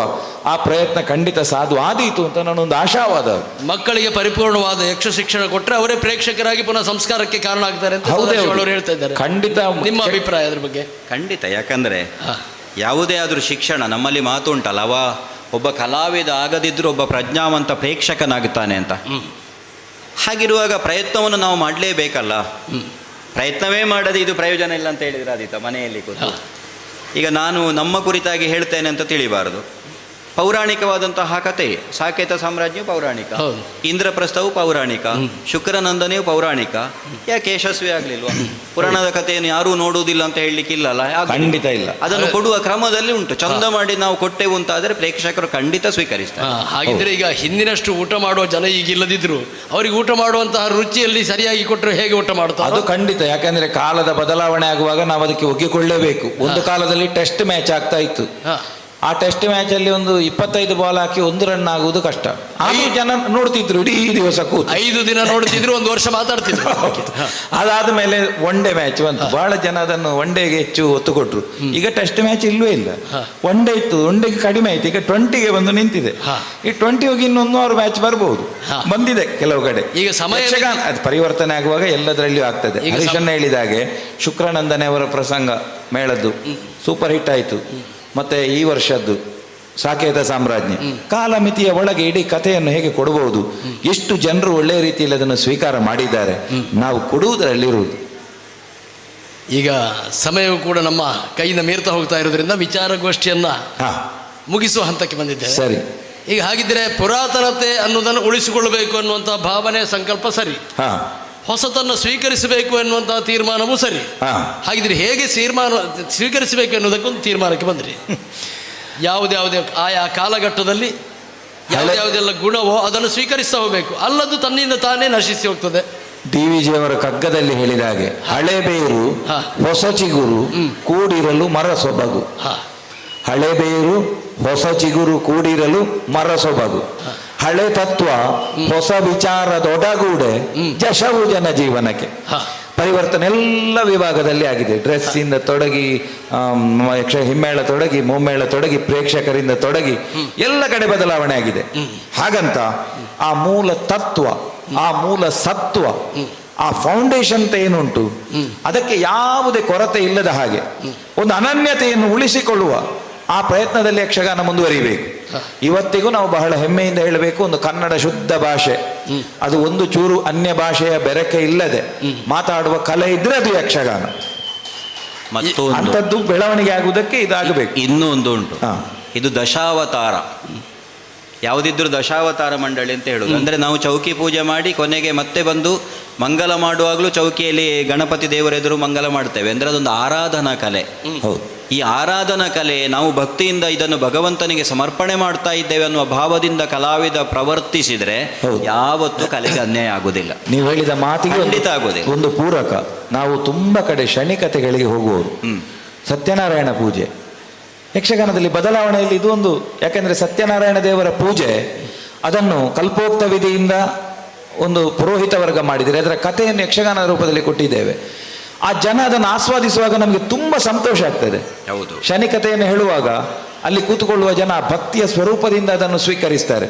ಆ ಪ್ರಯತ್ನ ಖಂಡಿತ ಸಾಧು ಆದೀತು ಅಂತ ನನ್ನೊಂದು ಆಶಾವಾದ. ಮಕ್ಕಳಿಗೆ ಪರಿಪೂರ್ಣವಾದ ಯಕ್ಷ ಶಿಕ್ಷಣ ಕೊಟ್ಟರೆ ಅವರೇ ಪ್ರೇಕ್ಷಕರಾಗಿ ಪುನಃ ಸಂಸ್ಕಾರಕ್ಕೆ ಕಾರಣ ಆಗ್ತಾರೆ ಅಂತ ಅವರು ಹೇಳ್ತಾ ಇದ್ದಾರೆ. ಖಂಡಿತ. ನಿಮ್ಮ ಅಭಿಪ್ರಾಯ ಅದ್ರ ಬಗ್ಗೆ? ಖಂಡಿತ. ಯಾಕಂದ್ರೆ ಯಾವುದೇ ಆದರೂ ಶಿಕ್ಷಣ, ನಮ್ಮಲ್ಲಿ ಮಾತು ಉಂಟಲ್ಲ, ಒಬ್ಬ ಕಲಾವಿದ ಆಗದಿದ್ರೂ ಒಬ್ಬ ಪ್ರಜ್ಞಾವಂತ ಪ್ರೇಕ್ಷಕನಾಗುತ್ತಾನೆ ಅಂತ. ಹಾಗಿರುವಾಗ ಪ್ರಯತ್ನವನ್ನು ನಾವು ಮಾಡಲೇಬೇಕಲ್ಲ. ಪ್ರಯತ್ನವೇ ಮಾಡದೆ ಇದು ಪ್ರಯೋಜನ ಇಲ್ಲ ಅಂತ ಹೇಳಿದ್ರೆ ಆದೀತ ಮನೆಯಲ್ಲಿ ಕೂತು. ಈಗ ನಾನು ನಮ್ಮ ಕುರಿತಾಗಿ ಹೇಳ್ತೇನೆ ಅಂತ ತಿಳಿಬಾರದು. ಪೌರಾಣಿಕವಾದಂತಹ ಕತೆ, ಸಾಕೇತ ಸಾಮ್ರಾಜ್ಯವು ಪೌರಾಣಿಕ, ಇಂದ್ರಪ್ರಸ್ಥವು ಪೌರಾಣಿಕ, ಶುಕ್ರನಂದನೆಯು ಪೌರಾಣಿಕ. ಯಾಕೆ ಯಶಸ್ವಿ ಆಗಲಿಲ್ವಾ? ಪುರಾಣದ ಕಥೆಯನ್ನು ಯಾರೂ ನೋಡುವುದಿಲ್ಲ ಅಂತ ಹೇಳಲಿಕ್ಕಿಲ್ಲಲ್ಲ. ಖಂಡಿತ ಇಲ್ಲ. ಅದನ್ನು ಕೊಡುವ ಕ್ರಮದಲ್ಲಿ ಉಂಟು. ಚಂದ ಮಾಡಿ ನಾವು ಕೊಟ್ಟೆವು ಅಂತಾದರೆ ಪ್ರೇಕ್ಷಕರು ಖಂಡಿತ ಸ್ವೀಕರಿಸ್ತಾರೆ. ಹಾಗಿದ್ರೆ ಈಗ ಹಿಂದಿನಷ್ಟು ಊಟ ಮಾಡುವ ಜನ ಈಗ ಇಲ್ಲದಿದ್ರು ಅವರಿಗೆ ಊಟ ಮಾಡುವಂತಹ ರುಚಿಯಲ್ಲಿ ಸರಿಯಾಗಿ ಕೊಟ್ಟರೆ ಹೇಗೆ ಊಟ ಮಾಡ್ತಾರೆ? ಅದು ಖಂಡಿತ. ಯಾಕಂದ್ರೆ ಕಾಲದ ಬದಲಾವಣೆ ಆಗುವಾಗ ನಾವು ಅದಕ್ಕೆ ಒಗ್ಗಿಕೊಳ್ಳೇಬೇಕು. ಒಂದು ಕಾಲದಲ್ಲಿ ಟೆಸ್ಟ್ ಮ್ಯಾಚ್ ಆಗ್ತಾ ಇತ್ತು. ಆ ಟೆಸ್ಟ್ ಮ್ಯಾಚ್ ಅಲ್ಲಿ ಒಂದು 25 ಬಾಲ್ ಹಾಕಿ 1 ರನ್ ಆಗುವುದು ಕಷ್ಟ. ಆದ್ರೂ ಜನ ನೋಡ್ತಿದ್ರು ಇಡೀ ದಿವಸ ಕೂತು. 5 ದಿನ ನೋಡ್ತಿದ್ರು, 1 ವರ್ಷ ಮಾತಾಡ್ತಿದ್ರು. ಅದಾದ ಮೇಲೆ ಒನ್ ಡೇ ಮ್ಯಾಚ್ ಬಂತು. ಬಹಳ ಜನ ಅದನ್ನು ಒನ್ ಡೇಗೆ ಹೆಚ್ಚು ಒತ್ತು ಕೊಟ್ರು. ಈಗ ಟೆಸ್ಟ್ ಮ್ಯಾಚ್ ಇಲ್ಲವೇ ಇಲ್ಲ. ಒನ್ ಡೇ ಇತ್ತು, ಒನ್ ಡೇಗೆ ಕಡಿಮೆ ಆಯ್ತು. ಈಗ 20ಗೆ ಬಂದು ನಿಂತಿದೆ. ಈ 20 ಹೋಗಿ ಇನ್ನೊಂದು 1 ಮ್ಯಾಚ್ ಬರ್ಬಹುದು, ಬಂದಿದೆ ಕೆಲವು ಕಡೆ. ಈಗ ಸಮಯ ಅದು ಪರಿವರ್ತನೆ ಆಗುವಾಗ ಎಲ್ಲದರಲ್ಲಿಯೂ ಆಗ್ತದೆ. ಹರೀಶಣ್ಣ ಹೇಳಿದ ಹಾಗೆ ಶುಕ್ರಾನಂದನೆ ಅವರ ಪ್ರಸಂಗ ಮೇಳದ್ದು ಸೂಪರ್ ಹಿಟ್ ಆಯಿತು. ಮತ್ತೆ ಈ ವರ್ಷದ್ದು ಸಾಕೇತ ಸಾಮ್ರಾಜ್ಞಿ, ಕಾಲಮಿತಿಯ ಒಳಗೆ ಇಡೀ ಕಥೆಯನ್ನು ಹೇಗೆ ಕೊಡಬಹುದು, ಎಷ್ಟು ಜನರು ಒಳ್ಳೆಯ ರೀತಿಯಲ್ಲಿ ಅದನ್ನು ಸ್ವೀಕಾರ ಮಾಡಿದ್ದಾರೆ. ನಾವು ಕೊಡುವುದರಲ್ಲಿರುವುದು. ಈಗ ಸಮಯವು ಕೂಡ ನಮ್ಮ ಕೈಯಿಂದ ಮೀರ್ತಾ ಹೋಗ್ತಾ ಇರೋದ್ರಿಂದ ವಿಚಾರಗೋಷ್ಠಿಯನ್ನ ಮುಗಿಸುವ ಹಂತಕ್ಕೆ ಬಂದಿದ್ದೇವೆ. ಸರಿ. ಈಗ ಹಾಗಿದ್ರೆ ಪುರಾತನತೆ ಅನ್ನೋದನ್ನು ಉಳಿಸಿಕೊಳ್ಳಬೇಕು ಅನ್ನುವಂಥ ಭಾವನೆ, ಸಂಕಲ್ಪ ಸರಿ. ಹೊಸತನ್ನು ಸ್ವೀಕರಿಸಬೇಕು ಎನ್ನುವಂತಹ ತೀರ್ಮಾನವೂ ಸರಿ. ಹಾಗಿದ್ರೆ ಹೇಗೆ ಸ್ವೀಕರಿಸಬೇಕು ಎನ್ನುವುದಕ್ಕೊಂದು ತೀರ್ಮಾನಕ್ಕೆ ಬಂದ್ರಿ. ಯಾವುದ್ಯಾವುದೇ ಆಯಾ ಕಾಲಘಟ್ಟದಲ್ಲಿ ಯಾವುದ್ಯಾವುದೆಲ್ಲ ಗುಣವೋ ಅದನ್ನು ಸ್ವೀಕರಿಸ್ತಾ ಹೋಗಬೇಕು. ಅಲ್ಲದು ತನ್ನಿಂದ ತಾನೇ ನಶಿಸಿ ಹೋಗ್ತದೆ. DVG ಅವರ ಕಗ್ಗದಲ್ಲಿ ಹೇಳಿದ ಹಾಗೆ, ಹಳೆ ಬೇರು ಹೊಸ ಚಿಗುರು ಕೂಡಿರಲು ಮರ ಸೊಬಗು. ಹಳೆ ಬೇರು ಹೊಸ ಚಿಗುರು ಕೂಡಿರಲು ಮರ ಸೊಬಗು. ಹಳೆ ತತ್ವ ಹೊಸ ವಿಚಾರದೊಡಗೂಡೆ ಜಶವು ಜನ ಜೀವನಕ್ಕೆ. ಪರಿವರ್ತನೆ ಎಲ್ಲ ವಿಭಾಗದಲ್ಲಿ ಆಗಿದೆ. ಡ್ರೆಸ್ಸಿಂದ ತೊಡಗಿ, ಹಿಮ್ಮೇಳ ತೊಡಗಿ, ಮೊಮ್ಮೇಳ ತೊಡಗಿ, ಪ್ರೇಕ್ಷಕರಿಂದ ತೊಡಗಿ ಎಲ್ಲ ಕಡೆ ಬದಲಾವಣೆ ಆಗಿದೆ. ಹಾಗಂತ ಆ ಮೂಲ ತತ್ವ, ಆ ಮೂಲ ಸತ್ವ, ಆ ಫೌಂಡೇಶನ್ ಅಂತ ಏನುಂಟು ಅದಕ್ಕೆ ಯಾವುದೇ ಕೊರತೆ ಇಲ್ಲದ ಹಾಗೆ ಒಂದು ಅನನ್ಯತೆಯನ್ನು ಉಳಿಸಿಕೊಳ್ಳುವ ಆ ಪ್ರಯತ್ನದಲ್ಲಿ ಯಕ್ಷಗಾನ ಮುಂದುವರಿಬೇಕು. ಇವತ್ತಿಗೂ ನಾವು ಬಹಳ ಹೆಮ್ಮೆಯಿಂದ ಹೇಳಬೇಕು, ಒಂದು ಕನ್ನಡ ಶುದ್ಧ ಭಾಷೆ, ಅದು ಒಂದು ಚೂರು ಅನ್ಯ ಭಾಷೆಯ ಬೆರಕೆ ಇಲ್ಲದೆ ಮಾತಾಡುವ ಕಲೆ ಇದ್ರೆ ಅದು ಯಕ್ಷಗಾನ. ಮತ್ತೊಂದು ಅಂಥದ್ದು ಬೆಳವಣಿಗೆ ಆಗುವುದಕ್ಕೆ ಇದಾಗಬೇಕು. ಇನ್ನೂ ಒಂದು ಉಂಟು, ಹಾ. ಇದು ದಶಾವತಾರ. ಯಾವುದಿದ್ರೂ ದಶಾವತಾರ ಮಂಡಳಿ ಅಂತ ಹೇಳೋದು. ಅಂದರೆ ನಾವು ಚೌಕಿ ಪೂಜೆ ಮಾಡಿ ಕೊನೆಗೆ ಮತ್ತೆ ಬಂದು ಮಂಗಲ ಮಾಡುವಾಗಲೂ ಚೌಕಿಯಲ್ಲಿ ಗಣಪತಿ ದೇವರೆದುರು ಮಂಗಲ ಮಾಡ್ತೇವೆ. ಅಂದರೆ ಅದೊಂದು ಆರಾಧನಾ ಕಲೆ. ಹೌದು. ಈ ಆರಾಧನಾ ಕಲೆ ನಾವು ಭಕ್ತಿಯಿಂದ ಇದನ್ನು ಭಗವಂತನಿಗೆ ಸಮರ್ಪಣೆ ಮಾಡ್ತಾ ಇದ್ದೇವೆ ಅನ್ನುವ ಭಾವದಿಂದ ಕಲಾವಿದ ಪ್ರವರ್ತಿಸಿದರೆ ಹೌದು. ಯಾವತ್ತೂ ಕಲೆಗೆ ಅನ್ಯಾಯ ಆಗುವುದಿಲ್ಲ. ನೀವು ಹೇಳಿದ ಮಾತಿಗೆ ಖಂಡಿತ ಆಗುವುದಿಲ್ಲ. ಒಂದು ಪೂರಕ. ನಾವು ತುಂಬ ಕಡೆ ಕ್ಷಣಿಕತೆಗಳಿಗೆ ಹೋಗುವವರು. ಸತ್ಯನಾರಾಯಣ ಪೂಜೆ ಯಕ್ಷಗಾನದಲ್ಲಿ ಬದಲಾವಣೆಯಲ್ಲಿ ಇದು ಒಂದು. ಯಾಕೆಂದರೆ ಸತ್ಯನಾರಾಯಣ ದೇವರ ಪೂಜೆ ಅದನ್ನು ಕಲ್ಪೋಕ್ತ ವಿಧಿಯಿಂದ ಒಂದು ಪುರೋಹಿತ ವರ್ಗ ಮಾಡಿದರೆ ಅದರ ಕಥೆಯನ್ನು ಯಕ್ಷಗಾನದ ರೂಪದಲ್ಲಿ ಕೊಟ್ಟಿದ್ದೇವೆ. ಆ ಜನ ಅದನ್ನು ಆಸ್ವಾದಿಸುವಾಗ ನಮಗೆ ತುಂಬ ಸಂತೋಷ ಆಗ್ತದೆ. ಹೌದು. ಕ್ಷಣಿಕತೆಯನ್ನು ಹೇಳುವಾಗ ಅಲ್ಲಿ ಕೂತುಕೊಳ್ಳುವ ಜನ ಭಕ್ತಿಯ ಸ್ವರೂಪದಿಂದ ಅದನ್ನು ಸ್ವೀಕರಿಸ್ತಾರೆ.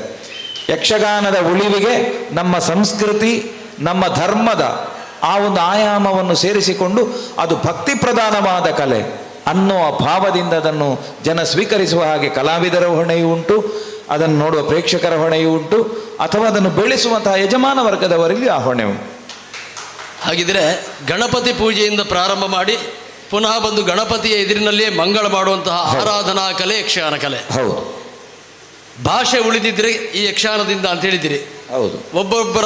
ಯಕ್ಷಗಾನದ ಉಳಿವಿಗೆ ನಮ್ಮ ಸಂಸ್ಕೃತಿ, ನಮ್ಮ ಧರ್ಮದ ಆ ಒಂದು ಆಯಾಮವನ್ನು ಸೇರಿಸಿಕೊಂಡು ಅದು ಭಕ್ತಿ ಪ್ರಧಾನವಾದ ಕಲೆ ಅನ್ನೋ ಭಾವದಿಂದ ಅದನ್ನು ಜನ ಸ್ವೀಕರಿಸುವ ಹಾಗೆ ಕಲಾವಿದರ ಹೊಣೆಯೂ ಉಂಟು, ಅದನ್ನು ನೋಡುವ ಪ್ರೇಕ್ಷಕರ ಹೊಣೆಯೂ ಉಂಟು, ಅಥವಾ ಅದನ್ನು ಬೆಳೆಸುವಂತಹ ಯಜಮಾನ ವರ್ಗದವರಲ್ಲಿ ಆ ಹೊಣೆ ಉಂಟು. ಹಾಗಿದ್ರೆ ಗಣಪತಿ ಪೂಜೆಯಿಂದ ಪ್ರಾರಂಭ ಮಾಡಿ ಪುನಃ ಬಂದು ಗಣಪತಿಯ ಎದುರಿನಲ್ಲಿಯೇ ಮಂಗಳ ಮಾಡುವಂತಹ ಆರಾಧನಾ ಕಲೆ ಯಕ್ಷಗಾನ ಕಲೆ. ಹೌದು. ಭಾಷೆ ಉಳಿದಿದ್ರೆ ಈ ಯಕ್ಷಗಾನದಿಂದ ಅಂತ ಹೇಳಿದಿರಿ. ಹೌದು. ಒಬ್ಬೊಬ್ಬರ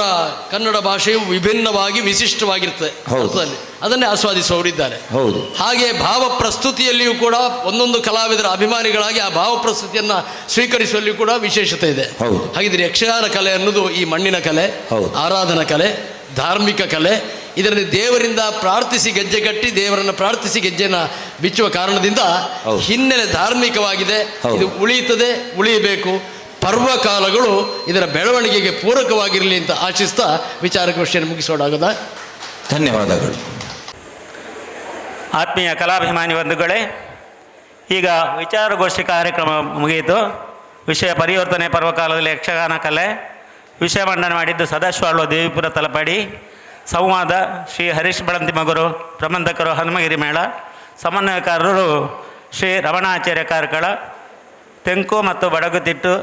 ಕನ್ನಡ ಭಾಷೆಯು ವಿಭಿನ್ನವಾಗಿ ವಿಶಿಷ್ಟವಾಗಿರ್ತದೆ. ಹೌದು. ಅರ್ಥದಲ್ಲಿ ಅದನ್ನೇ ಆಸ್ವಾದಿಸುವವರಿದ್ದಾರೆ. ಹೌದು. ಹಾಗೆ ಭಾವ ಪ್ರಸ್ತುತಿಯಲ್ಲಿಯೂ ಕೂಡ ಒಂದೊಂದು ಕಲಾವಿದರ ಅಭಿಮಾನಿಗಳಾಗಿ ಆ ಭಾವ ಪ್ರಸ್ತುತಿಯನ್ನು ಸ್ವೀಕರಿಸುವಲ್ಲಿಯೂ ಕೂಡ ವಿಶೇಷತೆ ಇದೆ. ಹೌದು. ಹಾಗಿದ್ರೆ ಯಕ್ಷಗಾನ ಕಲೆ ಅನ್ನೋದು ಈ ಮಣ್ಣಿನ ಕಲೆ, ಹೌದು. ಆರಾಧನಾ ಕಲೆ, ಧಾರ್ಮಿಕ ಕಲೆ. ಇದರಲ್ಲಿ ದೇವರಿಂದ ಪ್ರಾರ್ಥಿಸಿ ಗೆಜ್ಜೆ ಕಟ್ಟಿ ದೇವರನ್ನು ಪ್ರಾರ್ಥಿಸಿ ಗೆಜ್ಜೆಯನ್ನು ಬಿಚ್ಚುವ ಕಾರಣದಿಂದ ಹೌದು. ಹಿನ್ನೆಲೆ ಧಾರ್ಮಿಕವಾಗಿದೆ. ಹೌದು. ಇದು ಉಳಿಯುತ್ತದೆ, ಉಳಿಯಬೇಕು. ಪರ್ವಕಾಲಗಳು ಇದರ ಬೆಳವಣಿಗೆಗೆ ಪೂರಕವಾಗಿರಲಿ ಅಂತ ಆಶಿಸ್ತಾ ವಿಚಾರಗೋಷ್ಠಿಯನ್ನು ಮುಗಿಸೋಣಾಗದ. ಧನ್ಯವಾದಗಳು. ಆತ್ಮೀಯ ಕಲಾಭಿಮಾನಿ ಬಂಧುಗಳೇ, ಈಗ ವಿಚಾರಗೋಷ್ಠಿ ಕಾರ್ಯಕ್ರಮ ಮುಗಿಯಿತು. ವಿಷಯ ಪರಿವರ್ತನೆ ಪರ್ವಕಾಲದಲ್ಲಿ ಯಕ್ಷಗಾನ ಕಲೆ. ವಿಷಯ ಮಂಡನೆ ಮಾಡಿದ್ದು ಸದಾಶಿವ ದೇವಿಪುರ ತಲಪಾಡಿ. ಸಂವಾದ ಶ್ರೀ ಹರೀಶ್ ಬಳಂತಿಮಗರು, ಪ್ರಬಂಧಕರು ಹನುಮಗಿರಿ ಮೇಳ. ಸಮನ್ವಯಕಾರರು ಶ್ರೀ ರಮಣಾಚಾರ್ಯ ಕಾರ್ಕಳ. ತೆಂಕು ಮತ್ತು ಬಡಗುತಿಟ್ಟು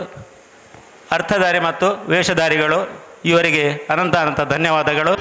ಅರ್ಥಧಾರಿ ಮತ್ತು ವೇಷಧಾರಿಗಳು, ಇವರಿಗೆ ಅನಂತ ಧನ್ಯವಾದಗಳು.